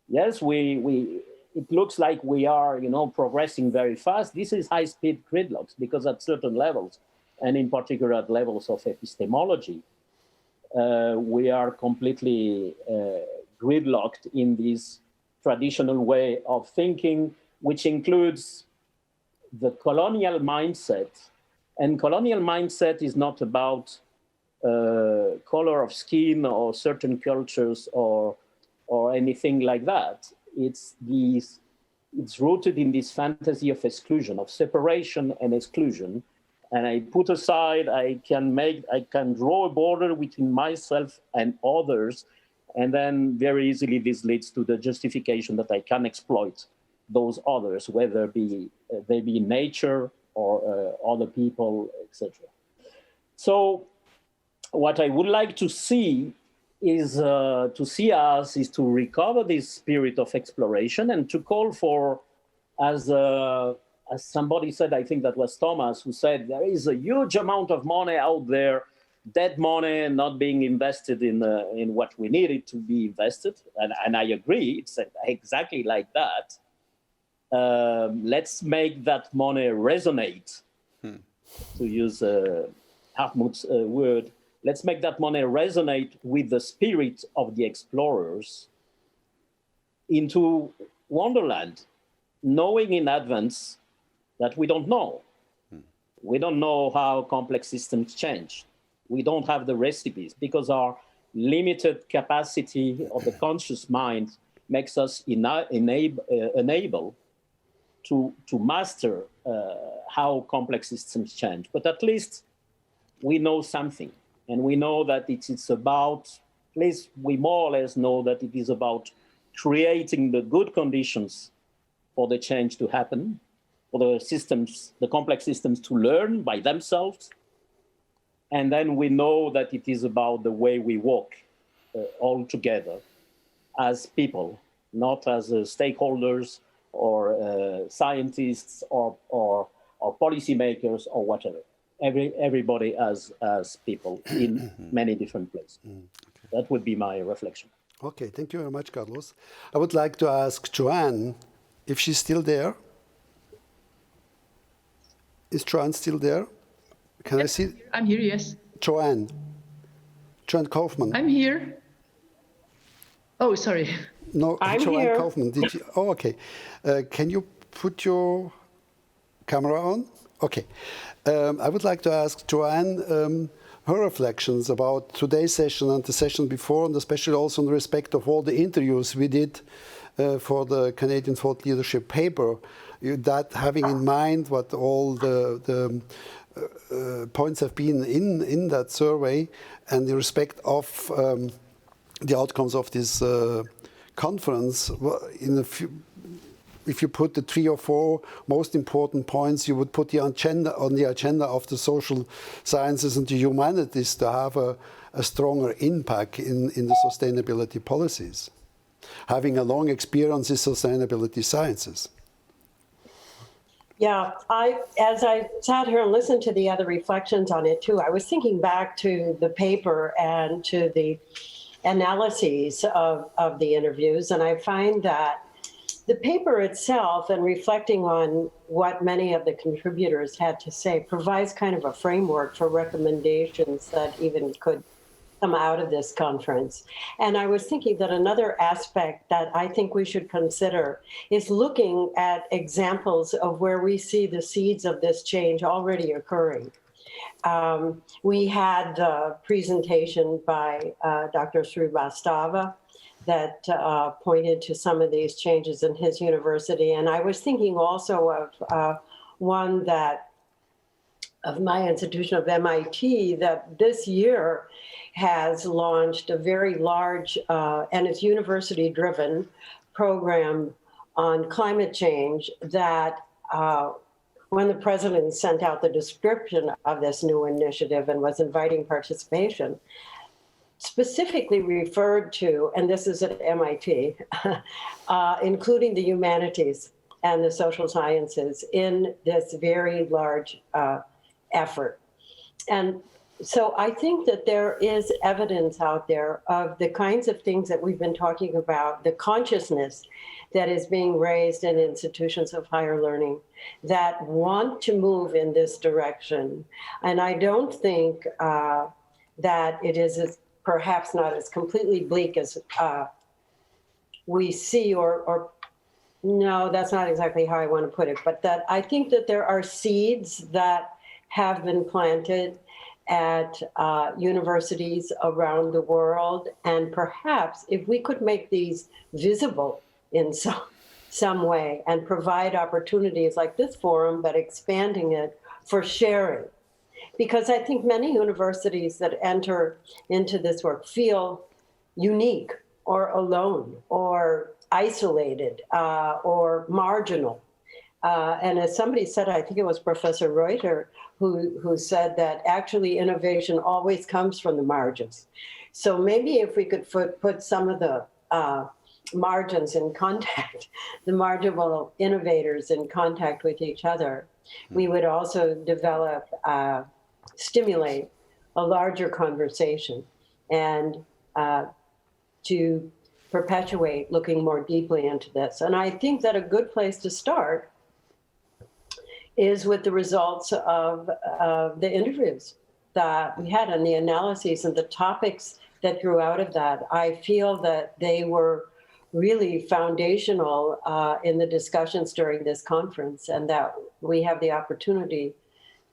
Yes, it looks like we are, progressing very fast. This is high-speed gridlocks, because at certain levels, and in particular at levels of epistemology, we are completely gridlocked in this traditional way of thinking, which includes the colonial mindset. And colonial mindset is not about color of skin or certain cultures or anything like that. it's rooted in this fantasy of exclusion, of separation and exclusion. And I put aside, I can draw a border between myself and others. And then very easily this leads to the justification that I can exploit those others, whether they be nature or other people, etc. So what I would like to see is to recover this spirit of exploration and to call for, as somebody said, I think that was Thomas, who said there is a huge amount of money out there, dead money, not being invested in what we need it to be invested. And I agree, it's exactly like that. Let's make that money resonate, to use Hartmut's word. Let's make that money resonate with the spirit of the explorers into Wonderland, knowing in advance that we don't know. We don't know how complex systems change. We don't have the recipes because our limited capacity of the conscious mind makes us unable to master how complex systems change. But at least we know something. And we know that it is about, at least we more or less know that it is about creating the good conditions for the change to happen, for the systems, the complex systems to learn by themselves. And then we know that it is about the way we walk all together as people, not as stakeholders or scientists or policymakers or whatever. Everybody as people in many different places. Okay. That would be my reflection. Okay, thank you very much, Carlos. I would like to ask Joanne if she's still there. Is Joanne still there? Can I see? I'm here, yes. Joanne Kaufmann. I'm here. Oh, sorry. No, I'm Joanne here. Kaufmann. Did you? Oh, okay. Can you put your camera on? Okay. I would like to ask Joanne her reflections about today's session and the session before, and especially also in respect of all the interviews we did for the Canadian Thought Leadership paper. That having in mind what all the points have been in that survey, and in respect of the outcomes of this conference, if you put the 3 or 4 most important points, you would put the agenda on the agenda of the social sciences and the humanities to have a stronger impact in the sustainability policies, having a long experience in sustainability sciences. Yeah, as I sat here and listened to the other reflections on it too, I was thinking back to the paper and to the analyses of the interviews, and I find that the paper itself, and reflecting on what many of the contributors had to say, provides kind of a framework for recommendations that even could come out of this conference. And I was thinking that another aspect that I think we should consider is looking at examples of where we see the seeds of this change already occurring. We had the presentation by Dr. Srivastava that pointed to some of these changes in his university. And I was thinking also of one that of my institution of MIT that this year has launched a very large and it's university-driven program on climate change that when the president sent out the description of this new initiative and was inviting participation, specifically referred to, and this is at MIT, including the humanities and the social sciences in this very large effort. And so I think that there is evidence out there of the kinds of things that we've been talking about, the consciousness that is being raised in institutions of higher learning that want to move in this direction. And I don't think that it is perhaps not as completely bleak as we see, or no, that's not exactly how I want to put it, but that I think that there are seeds that have been planted at universities around the world. And perhaps if we could make these visible in some way and provide opportunities like this forum, but expanding it for sharing. Because I think many universities that enter into this work feel unique or alone or isolated or marginal. And as somebody said, I think it was Professor Reuter, who said that actually innovation always comes from the margins. So maybe if we could put some of the margins in contact, the marginal innovators in contact with each other, we would also develop, stimulate a larger conversation and to perpetuate looking more deeply into this. And I think that a good place to start is with the results of the interviews that we had and the analyses and the topics that grew out of that. I feel that they were really foundational in the discussions during this conference, and that we have the opportunity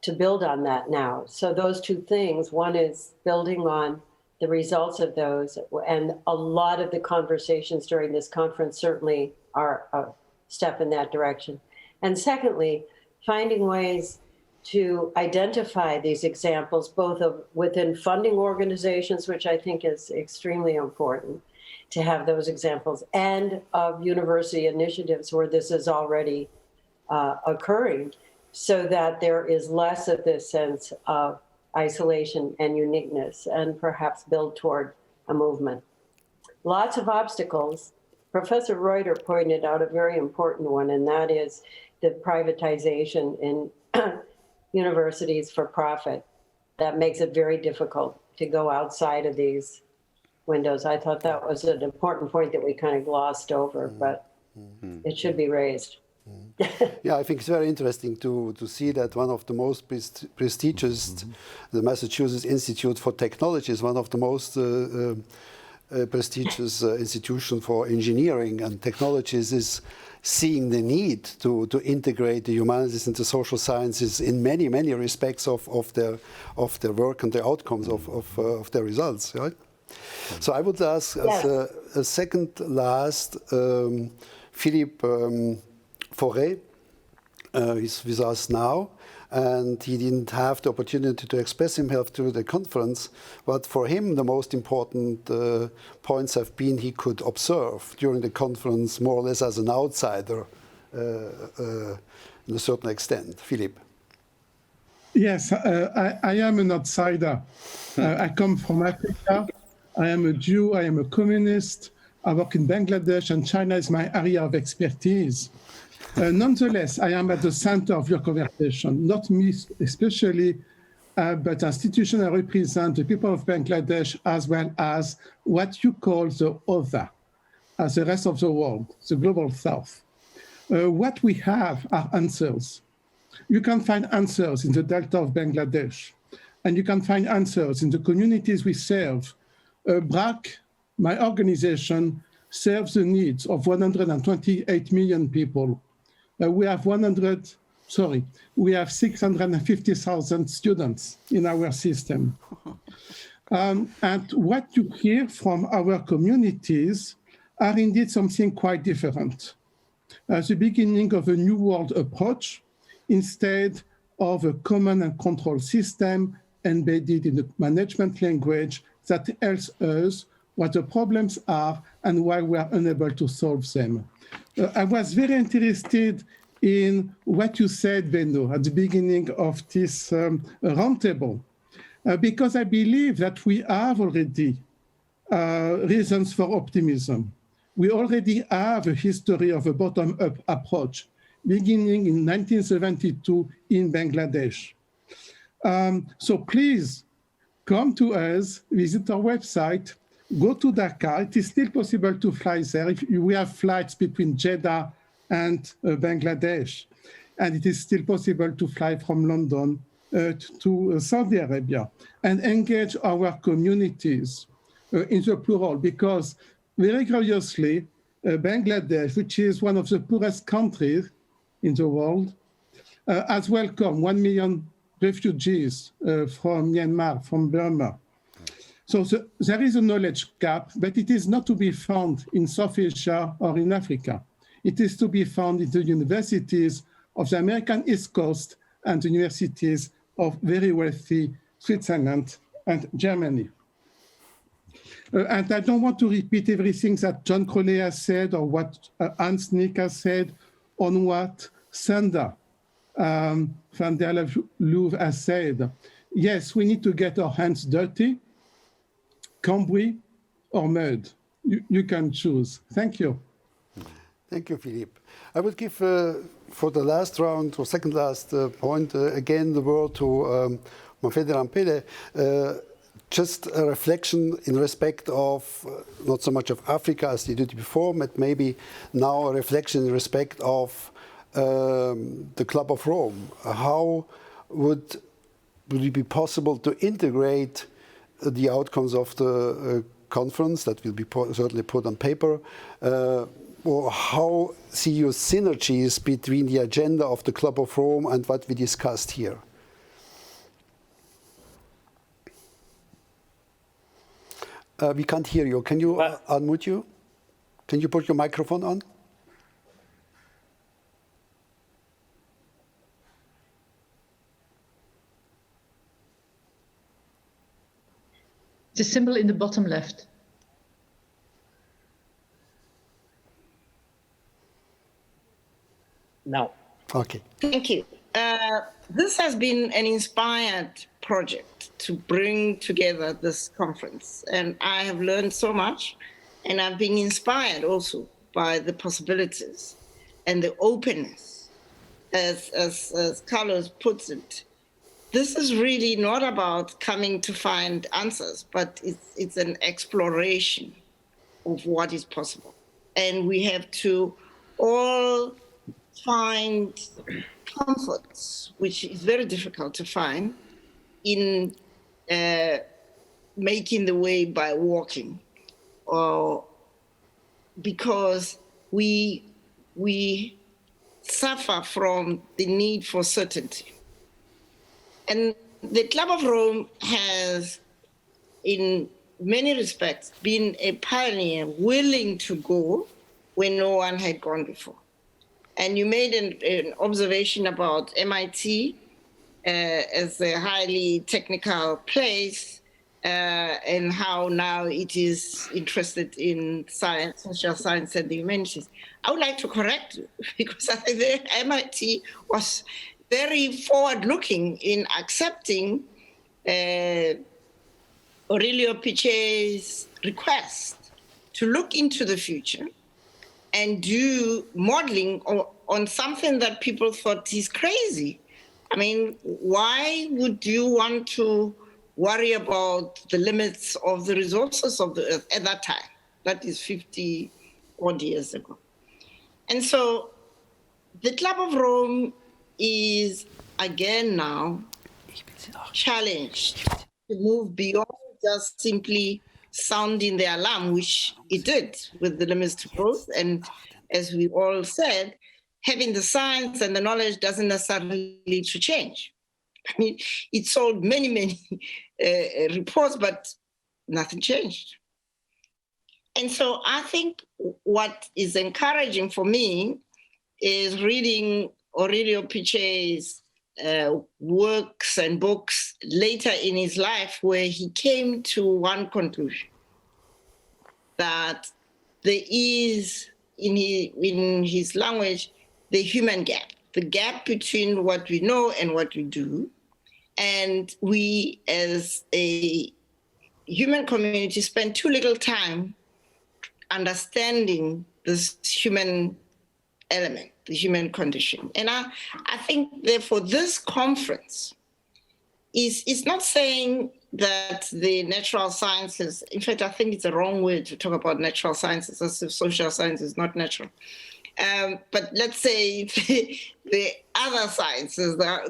to build on that now. So those two things, one is building on the results of those, and a lot of the conversations during this conference certainly are a step in that direction. And secondly, finding ways to identify these examples, both of within funding organizations, which I think is extremely important to have those examples, and of university initiatives where this is already occurring, so that there is less of this sense of isolation and uniqueness, and perhaps build toward a movement. Lots of obstacles. Professor Reuter pointed out a very important one, and that is the privatization in universities for profit. That makes it very difficult to go outside of these windows. I thought that was an important point that we kind of glossed over, but it should be raised. Yeah, I think it's very interesting to see that one of the most prestigious, the Massachusetts Institute for Technology, is one of the most prestigious institutions for engineering and technologies, is seeing the need to integrate the humanities and the social sciences in many, many respects of their work and the outcomes of their results, right? So I would ask as a second last, Philippe Fauré is with us now, and he didn't have the opportunity to express himself through the conference, but for him the most important points have been he could observe during the conference more or less as an outsider in a certain extent. Philippe. Yes, I am an outsider. I come from Africa. I am a Jew, I am a communist. I work in Bangladesh, and China is my area of expertise. Nonetheless, I am at the center of your conversation, not me especially, but institution I represent the people of Bangladesh, as well as what you call the other, as the rest of the world, the global south. What we have are answers. You can find answers in the delta of Bangladesh, and you can find answers in the communities we serve. BRAC, my organization, serves the needs of 128 million people. We have 650,000 students in our system. And what you hear from our communities are indeed something quite different. The beginning of a new world approach, instead of a command and control system embedded in the management language that tells us what the problems are and why we are unable to solve them. I was very interested in what you said, Benno, at the beginning of this roundtable, because I believe that we have already reasons for optimism. We already have a history of a bottom-up approach, beginning in 1972 in Bangladesh. So please come to us, visit our website, go to Dhaka. It is still possible to fly there. We have flights between Jeddah and Bangladesh. And it is still possible to fly from London to Saudi Arabia and engage our communities in the plural, because very curiously, Bangladesh, which is one of the poorest countries in the world, has welcomed 1 million refugees from Myanmar, from Burma. So there is a knowledge gap, but it is not to be found in South Asia or in Africa. It is to be found in the universities of the American East Coast and the universities of very wealthy Switzerland and Germany. And I don't want to repeat everything that John Crowley has said or what Hans Nick has said on what Sander van der Loev has said. Yes, we need to get our hands dirty, cambouis or mud. You can choose. Thank you. Thank you, Philippe. I would give, for the last round, or second last point, again the word to Manfredi Rampele. Just a reflection in respect of not so much of Africa as you did before, but maybe now a reflection in respect of the Club of Rome. How would it be possible to integrate the outcomes of the conference that will be certainly put on paper? Or how see you synergies between the agenda of the Club of Rome and what we discussed here? We can't hear you. Can you unmute you? Can you put your microphone on? The symbol in the bottom left. Now. Okay. Thank you. This has been an inspired project to bring together this conference, and I have learned so much, and I've been inspired also by the possibilities and the openness. As Carlos puts it, this is really not about coming to find answers, but it's an exploration of what is possible. And we have to all find comforts, which is very difficult to find, in making the way by walking, or because we suffer from the need for certainty. And the Club of Rome has, in many respects, been a pioneer willing to go when no one had gone before. And you made an observation about MIT as a highly technical place and how now it is interested in science, social science and the humanities. I would like to correct you because I think MIT was very forward-looking in accepting Aurelio Picchet's request to look into the future and do modeling on something that people thought he's crazy. I mean, why would you want to worry about the limits of the resources of the Earth at that time? That is 50 odd years ago. And so the Club of Rome is again now challenged to move beyond just simply sounding the alarm, which it did with the limits to growth. And as we all said, having the science and the knowledge doesn't necessarily lead to change. I mean, it sold many reports, but nothing changed. And so I think what is encouraging for me is reading Aurelio Picchet's works and books later in his life, where he came to one conclusion, that there is, in his language, the human gap, the gap between what we know and what we do. And we, as a human community, spend too little time understanding this human element, the human condition. And I think, therefore, this conference is not saying that the natural sciences, in fact, I think it's a wrong way to talk about natural sciences as if social science is not natural. But let's say the other sciences, I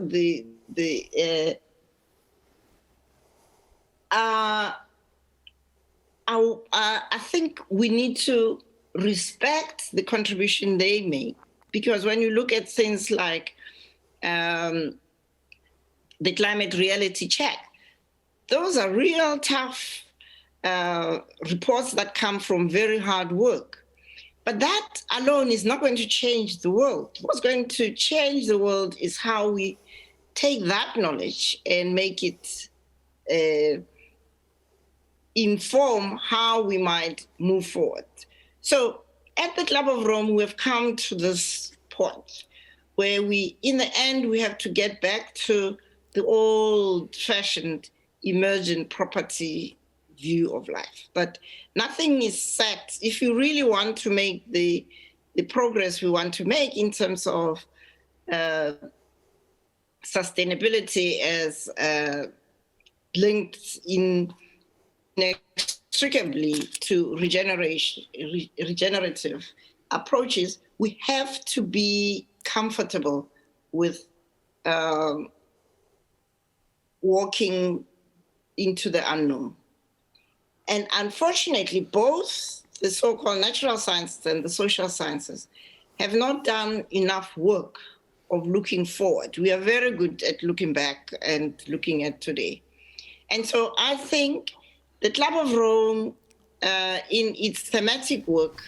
think we need to respect the contribution they make, because when you look at things like the climate reality check, those are real tough reports that come from very hard work. But that alone is not going to change the world. What's going to change the world is how we take that knowledge and make it inform how we might move forward. So at the Club of Rome, we have come to this point where in the end, we have to get back to the old-fashioned emergent property view of life. But nothing is set. If you really want to make the progress we want to make in terms of sustainability as linked inextricably to regenerative approaches, we have to be comfortable with walking into the unknown. And unfortunately, both the so-called natural sciences and the social sciences have not done enough work of looking forward. We are very good at looking back and looking at today. And so I think the Club of Rome, in its thematic work,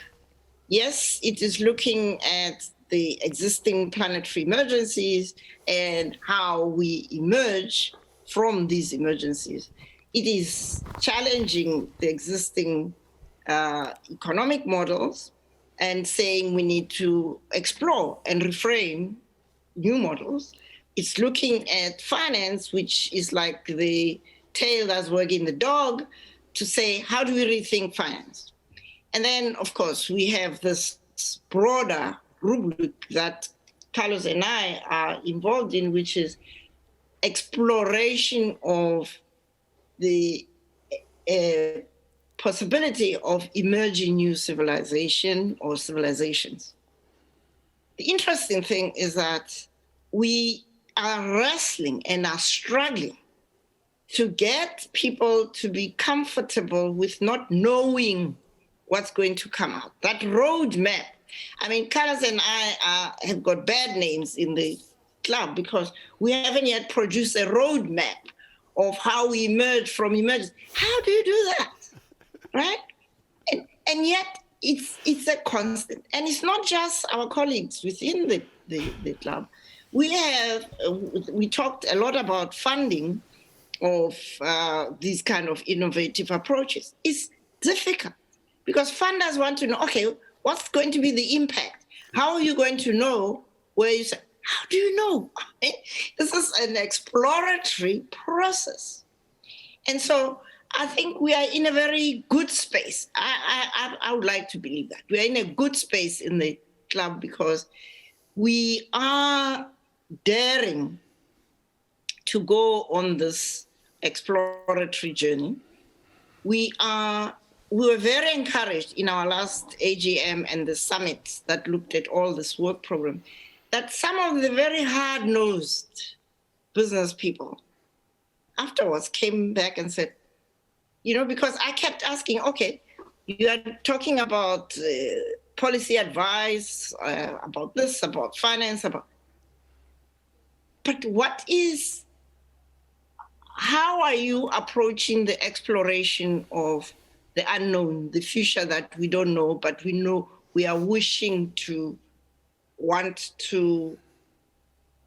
yes, it is looking at the existing planetary emergencies and how we emerge from these emergencies. It is challenging the existing economic models and saying we need to explore and reframe new models. It's looking at finance, which is like the tail that's wagging the dog, to say, how do we rethink finance? And then, of course, we have this broader rubric that Carlos and I are involved in, which is exploration of the possibility of emerging new civilization or civilizations. The interesting thing is that we are wrestling and are struggling to get people to be comfortable with not knowing what's going to come out. That roadmap. I mean, Carlos and I have got bad names in the club because we haven't yet produced a roadmap of how we emerge from emergence. How do you do that, right? And yet it's a constant. And it's not just our colleagues within the club. We talked a lot about funding of these kind of innovative approaches. It's difficult because funders want to know, okay, what's going to be the impact? How are you going to know where you say, how do you know? This is an exploratory process. And so I think we are in a very good space. I would like to believe that. We are in a good space in the club because we are daring to go on this exploratory journey. We were very encouraged in our last AGM and the summit that looked at all this work program, that some of the very hard-nosed business people afterwards came back and said, because I kept asking, okay, you are talking about policy advice, about this, about finance, but how are you approaching the exploration of the unknown, the future that we don't know, but we know we are wishing to want to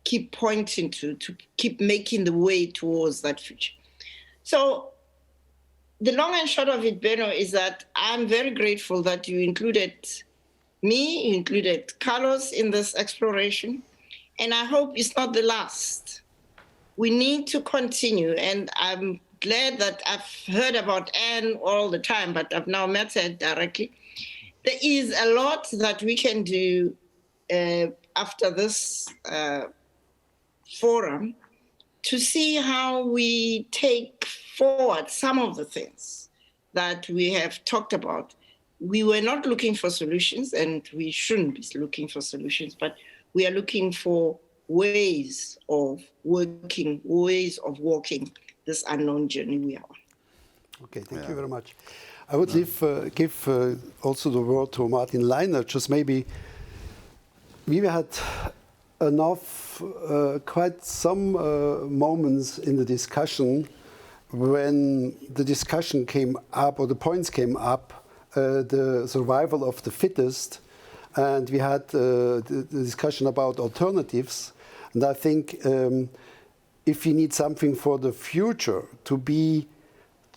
keep pointing to keep making the way towards that future. So the long and short of it, Benno, is that I'm very grateful that you included me, you included Carlos in this exploration, and I hope it's not the last. We need to continue, and I'm glad that I've heard about Anne all the time, but I've now met her directly. There is a lot that we can do after this forum to see how we take forward some of the things that we have talked about. We were not looking for solutions, and we shouldn't be looking for solutions, but we are looking for ways of working, ways of walking this unknown journey we are on. Okay, thank you very much. I would give also the word to Martin Leiner. Just maybe we had enough, quite some moments in the discussion when the discussion came up, or the points came up, the survival of the fittest, and we had the discussion about alternatives. And I think if you need something for the future, to be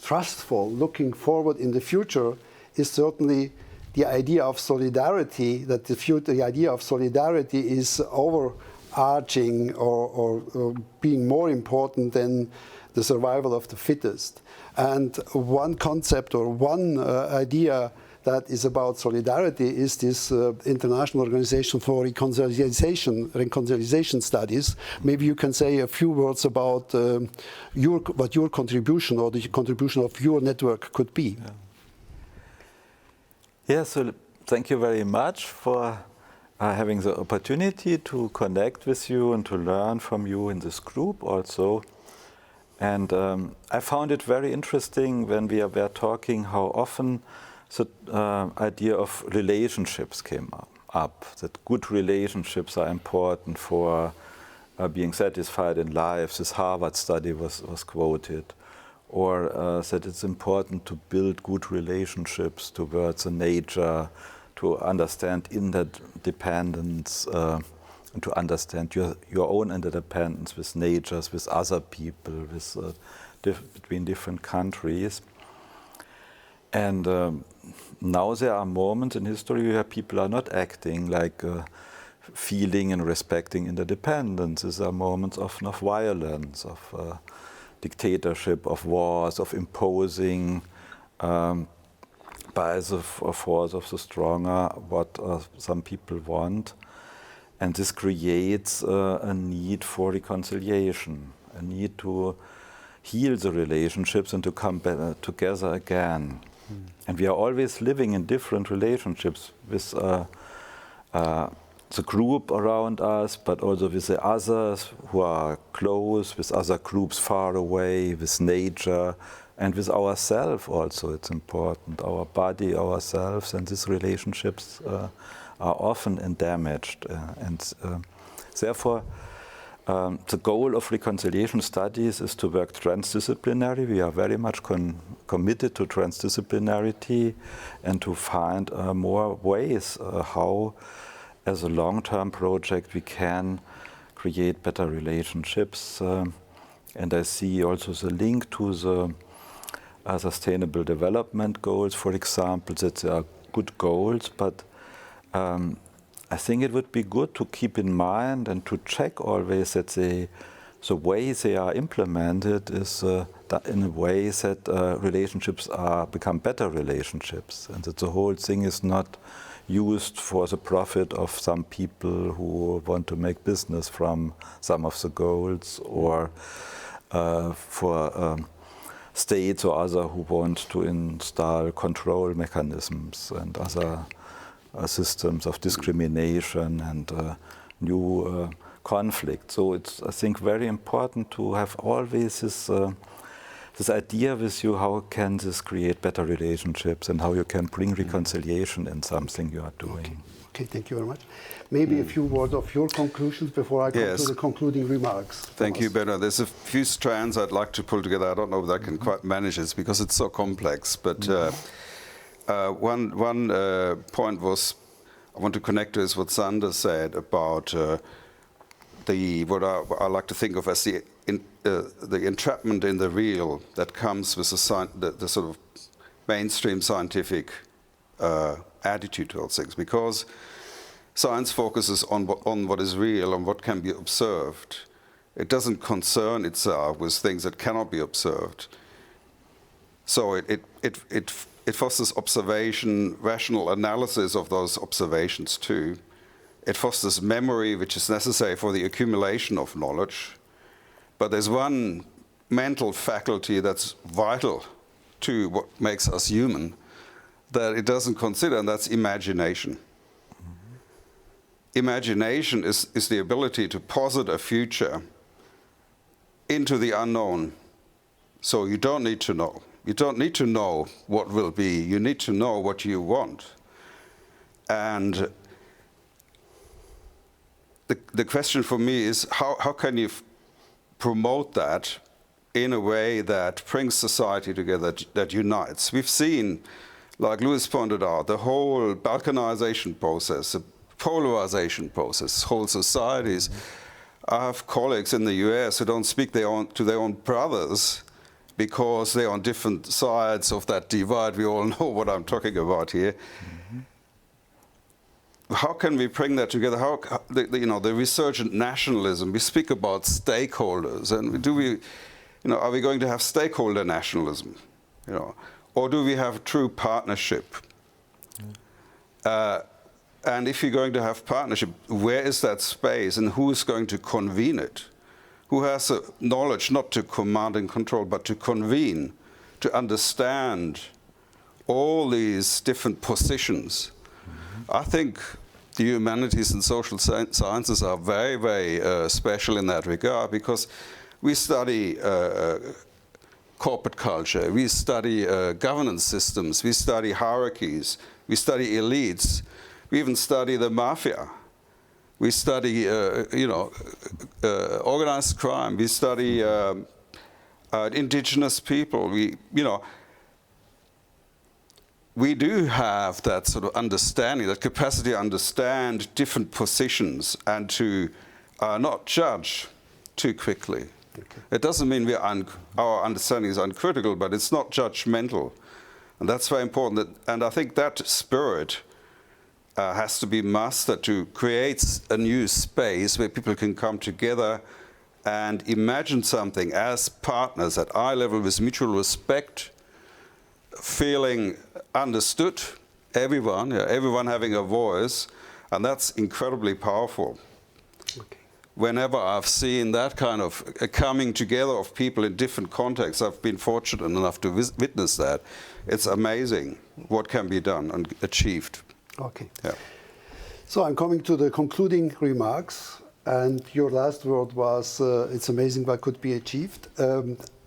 trustful, looking forward in the future, is certainly the idea of solidarity, that the idea of solidarity is overarching or being more important than the survival of the fittest. And one concept or one idea that is about solidarity is this International Organization for Reconciliation Studies. Maybe you can say a few words about what your contribution or the contribution of your network could be. Yeah, so thank you very much for having the opportunity to connect with you and to learn from you in this group also. And I found it very interesting when we were talking how often the idea of relationships came up, that good relationships are important for being satisfied in life. This Harvard study was quoted. Or that it's important to build good relationships towards the nature, to understand interdependence, and to understand your own interdependence with natures, with other people, with between different countries. And now there are moments in history where people are not acting like feeling and respecting interdependence. These are moments often of violence, of dictatorship, of wars, of imposing by the force of the stronger what some people want. And this creates a need for reconciliation, a need to heal the relationships and to come together again. And we are always living in different relationships with the group around us, but also with the others who are close, with other groups far away, with nature, and with ourselves also. It's important, our body, ourselves, and these relationships are often damaged. Therefore, the goal of reconciliation studies is to work transdisciplinary. We are very much committed to transdisciplinarity and to find more ways how, as a long-term project, we can create better relationships. And I see also the link to the Sustainable Development Goals, for example, that they are good goals, but I think it would be good to keep in mind and to check always that the way they are implemented is in a way that relationships become better relationships, and that the whole thing is not used for the profit of some people who want to make business from some of the goals, or for states or others who want to install control mechanisms and other systems of discrimination and new conflict. So it's, I think, very important to have always this idea with you, how can this create better relationships and how you can bring reconciliation in something you are doing. Okay, thank you very much. Maybe a few words of your conclusions before I come to the concluding remarks. Thank you, Benno. There's a few strands I'd like to pull together. I don't know if I can quite manage this because it's so complex, but one point was, I want to connect to is what Sander said about what I like to think of as the entrapment in the real that comes with the sort of mainstream scientific attitude towards things, because science focuses on what is real and what can be observed. It doesn't concern itself with things that cannot be observed. So it fosters observation, rational analysis of those observations too. It fosters memory, which is necessary for the accumulation of knowledge. But there's one mental faculty that's vital to what makes us human that it doesn't consider, and that's imagination. Imagination is the ability to posit a future into the unknown. So you don't need to know. You don't need to know what will be. You need to know what you want. And the question for me is, how can you promote that in a way that brings society together, that unites. We've seen, like Louis pointed out, the whole balkanization process, the polarization process, whole societies. I have colleagues in the US who don't speak to their own brothers because they're on different sides of that divide. We all know what I'm talking about here. How can we bring that together? How, the resurgent nationalism, we speak about stakeholders, and are we going to have stakeholder nationalism? Or do we have true partnership? And if you're going to have partnership, where is that space and who is going to convene it? Who has the knowledge not to command and control, but to convene, to understand all these different positions? I think the humanities and social sciences are very, very special in that regard, because we study corporate culture, we study governance systems, we study hierarchies, we study elites, we even study the mafia. We study, organized crime. We study indigenous people. We do have that sort of understanding, that capacity to understand different positions and to not judge too quickly. Okay. It doesn't mean our understanding is uncritical, but it's not judgmental. And that's very important. And I think that spirit has to be mastered to create a new space where people can come together and imagine something as partners at eye level with mutual respect, feeling understood, everyone having a voice, and that's incredibly powerful. Okay. Whenever I've seen that kind of coming together of people in different contexts, I've been fortunate enough to witness that. It's amazing what can be done and achieved. Okay. Yeah. So I'm coming to the concluding remarks, and your last word was, it's amazing what could be achieved.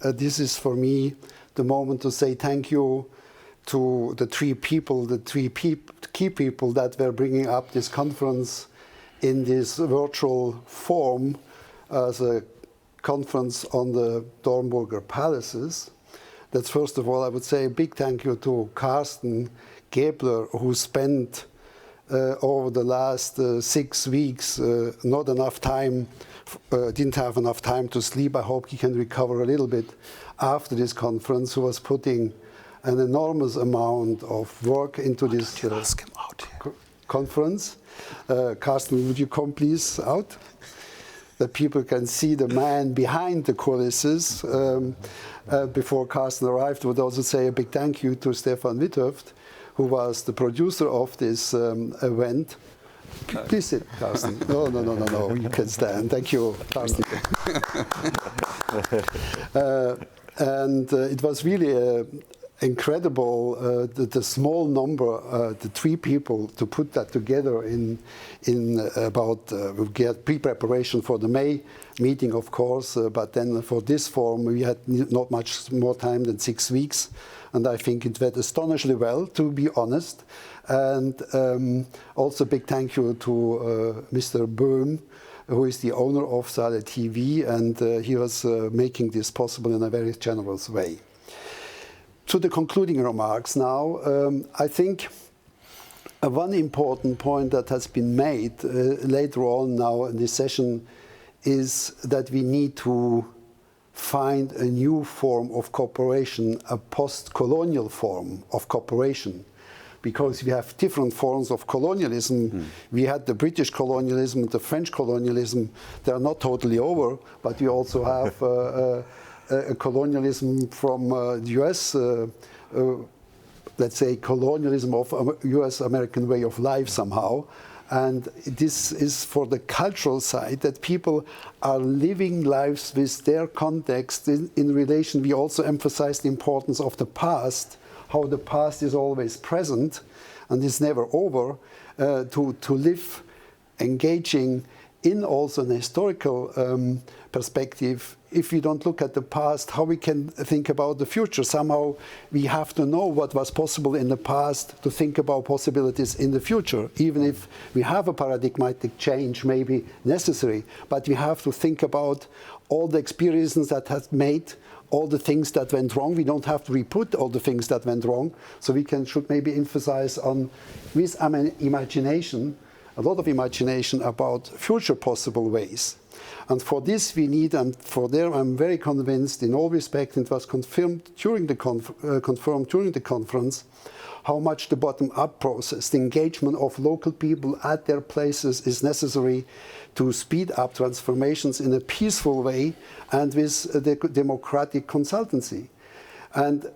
This is for me the moment to say thank you to the three key people that were bringing up this conference in this virtual form as a conference on the Dornburger palaces. That's first of all, I would say a big thank you to Carsten Gebler, who spent over the last 6 weeks not enough time, didn't have enough time to sleep. I hope he can recover a little bit after this conference, who was putting an enormous amount of work into this conference. Carsten, would you come please out? That people can see the man behind the coulisses. Before Carsten arrived, I would also say a big thank you to Stefan Witthöft, who was the producer of this event. Please sit, Carsten. No, you can stand. Thank you, Carsten. And it was really incredible, the small number, the three people, to put that together in about, we get pre-preparation for the May meeting, of course, but then for this forum, we had not much more time than 6 weeks. And I think it went astonishingly well, to be honest. And also big thank you to Mr. Böhm, who is the owner of SALVE TV, and he was making this possible in a very generous way. To the concluding remarks now, I think one important point that has been made later on now in this session is that we need to find a new form of cooperation, a post-colonial form of cooperation, because we have different forms of colonialism. We had the British colonialism, the French colonialism. They are not totally over, but we also have a colonialism from the US, let's say colonialism of US-American way of life somehow. And this is for the cultural side, that people are living lives with their context in relation. We also emphasize the importance of the past, how the past is always present and is never over, to live engaging in also an historical perspective. If we don't look at the past, how we can think about the future? Somehow we have to know what was possible in the past to think about possibilities in the future, even if we have a paradigmatic change maybe necessary. But we have to think about all the experiences that have made all the things that went wrong. We don't have to repeat all the things that went wrong. So we should maybe emphasize on, with imagination, a lot of imagination about future possible ways. And for this we need, and for there I'm very convinced in all respect, and it was confirmed during the conference, how much the bottom-up process, the engagement of local people at their places is necessary to speed up transformations in a peaceful way and with the democratic consultancy. And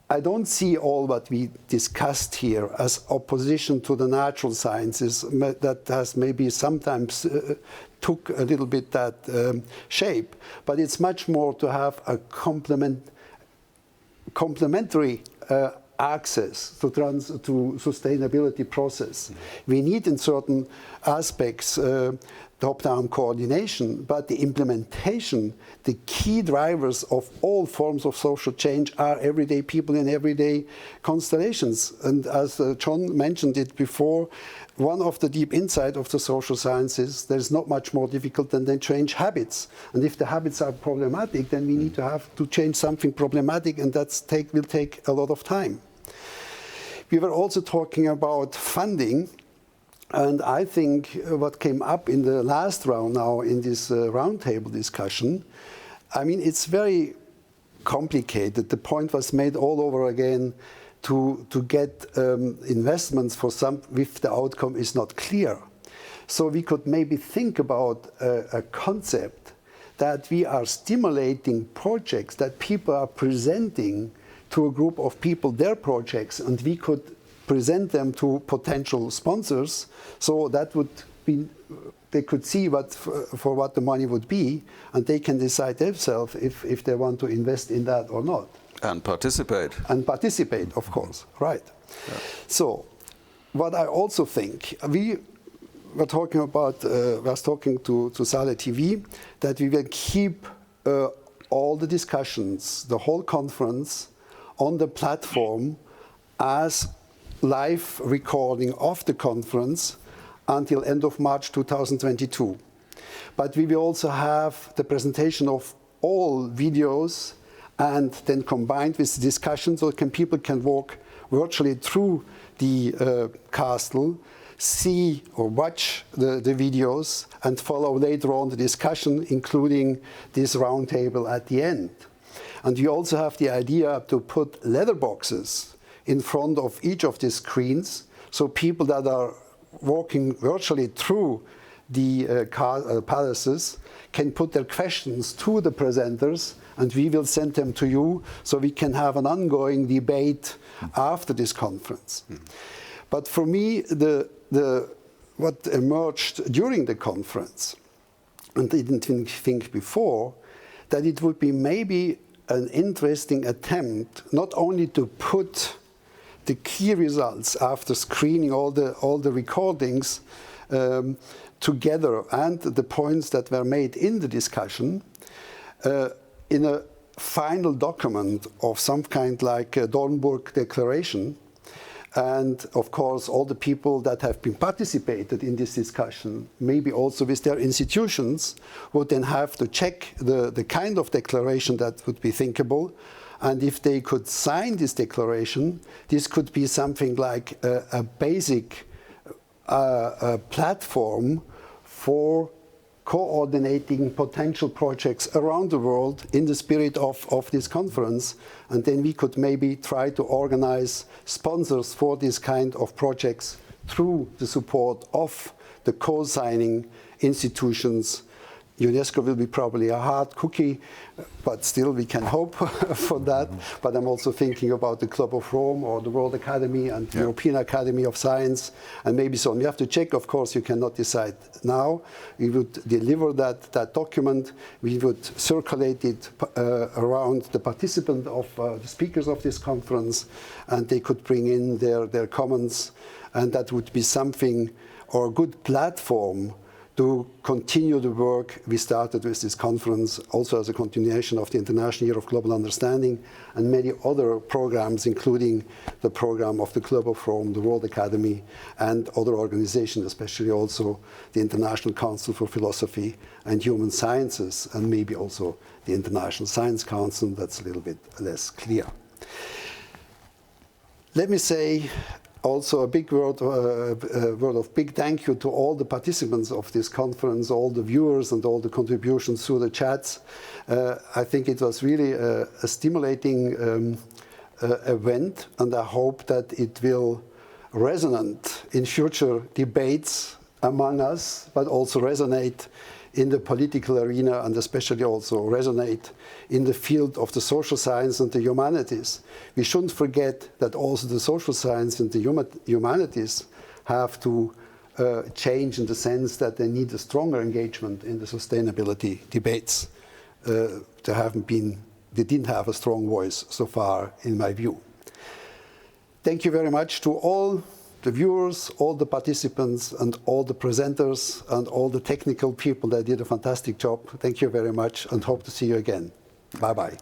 I don't see all what we discussed here as opposition to the natural sciences that has maybe sometimes took a little bit that shape, but it's much more to have a complementary access to sustainability process. We need in certain aspects top-down coordination, but the implementation, the key drivers of all forms of social change are everyday people in everyday constellations. And as John mentioned it before, one of the deep insight of the social sciences, there's not much more difficult than they change habits. And if the habits are problematic, then we need to have to change something problematic, and that will take a lot of time. We were also talking about funding. And I think what came up in the last round now in this roundtable discussion, I mean, it's very complicated. The point was made all over again to get investments for some if the outcome is not clear. So we could maybe think about a concept that we are stimulating projects, that people are presenting to a group of people their projects, and we could present them to potential sponsors, so that would be, they could see what the money would be, and they can decide themselves if they want to invest in that or not. And participate. And participate, of course, right. Yeah. So, what I also think, we were talking about, was talking to SALVE TV, that we will keep all the discussions, the whole conference, on the platform as live recording of the conference until end of March 2022. But we will also have the presentation of all videos and then combined with the discussion, so people can walk virtually through the castle, see or watch the videos and follow later on the discussion, including this roundtable at the end. And we also have the idea to put letter boxes in front of each of these screens, so people that are walking virtually through the palaces can put their questions to the presenters, and we will send them to you, so we can have an ongoing debate after this conference. But for me, what emerged during the conference, and I didn't think before, that it would be maybe an interesting attempt not only to put the key results after screening all the recordings together and the points that were made in the discussion in a final document of some kind like a Dornburg Declaration. And of course, all the people that have been participated in this discussion, maybe also with their institutions, would then have to check the kind of declaration that would be thinkable. And if they could sign this declaration, this could be something like a basic platform for coordinating potential projects around the world in the spirit of this conference. And then we could maybe try to organize sponsors for this kind of projects through the support of the co-signing institutions. UNESCO will be probably a hard cookie, but still we can hope for that. But I'm also thinking about the Club of Rome or the World Academy and the European Academy of Science, and maybe so on. You have to check, of course, you cannot decide now. We would deliver that document. We would circulate it around the participants of the speakers of this conference, and they could bring in their comments, and that would be something or a good platform to continue the work we started with this conference, also as a continuation of the International Year of Global Understanding and many other programs, including the program of the Global Forum, the World Academy, and other organizations, especially also the International Council for Philosophy and Human Sciences, and maybe also the International Science Council. That's a little bit less clear. Let me say also a big word of big thank you to all the participants of this conference, all the viewers and all the contributions through the chats. I think it was really a stimulating event, and I hope that it will resonate in future debates among us, but also resonate in the political arena, and especially also resonate in the field of the social science and the humanities. We shouldn't forget that also the social science and the humanities have to change in the sense that they need a stronger engagement in the sustainability debates. They didn't have a strong voice so far, in my view. Thank you very much to all the viewers, all the participants, and all the presenters, and all the technical people that did a fantastic job. Thank you very much, and hope to see you again. Bye-bye.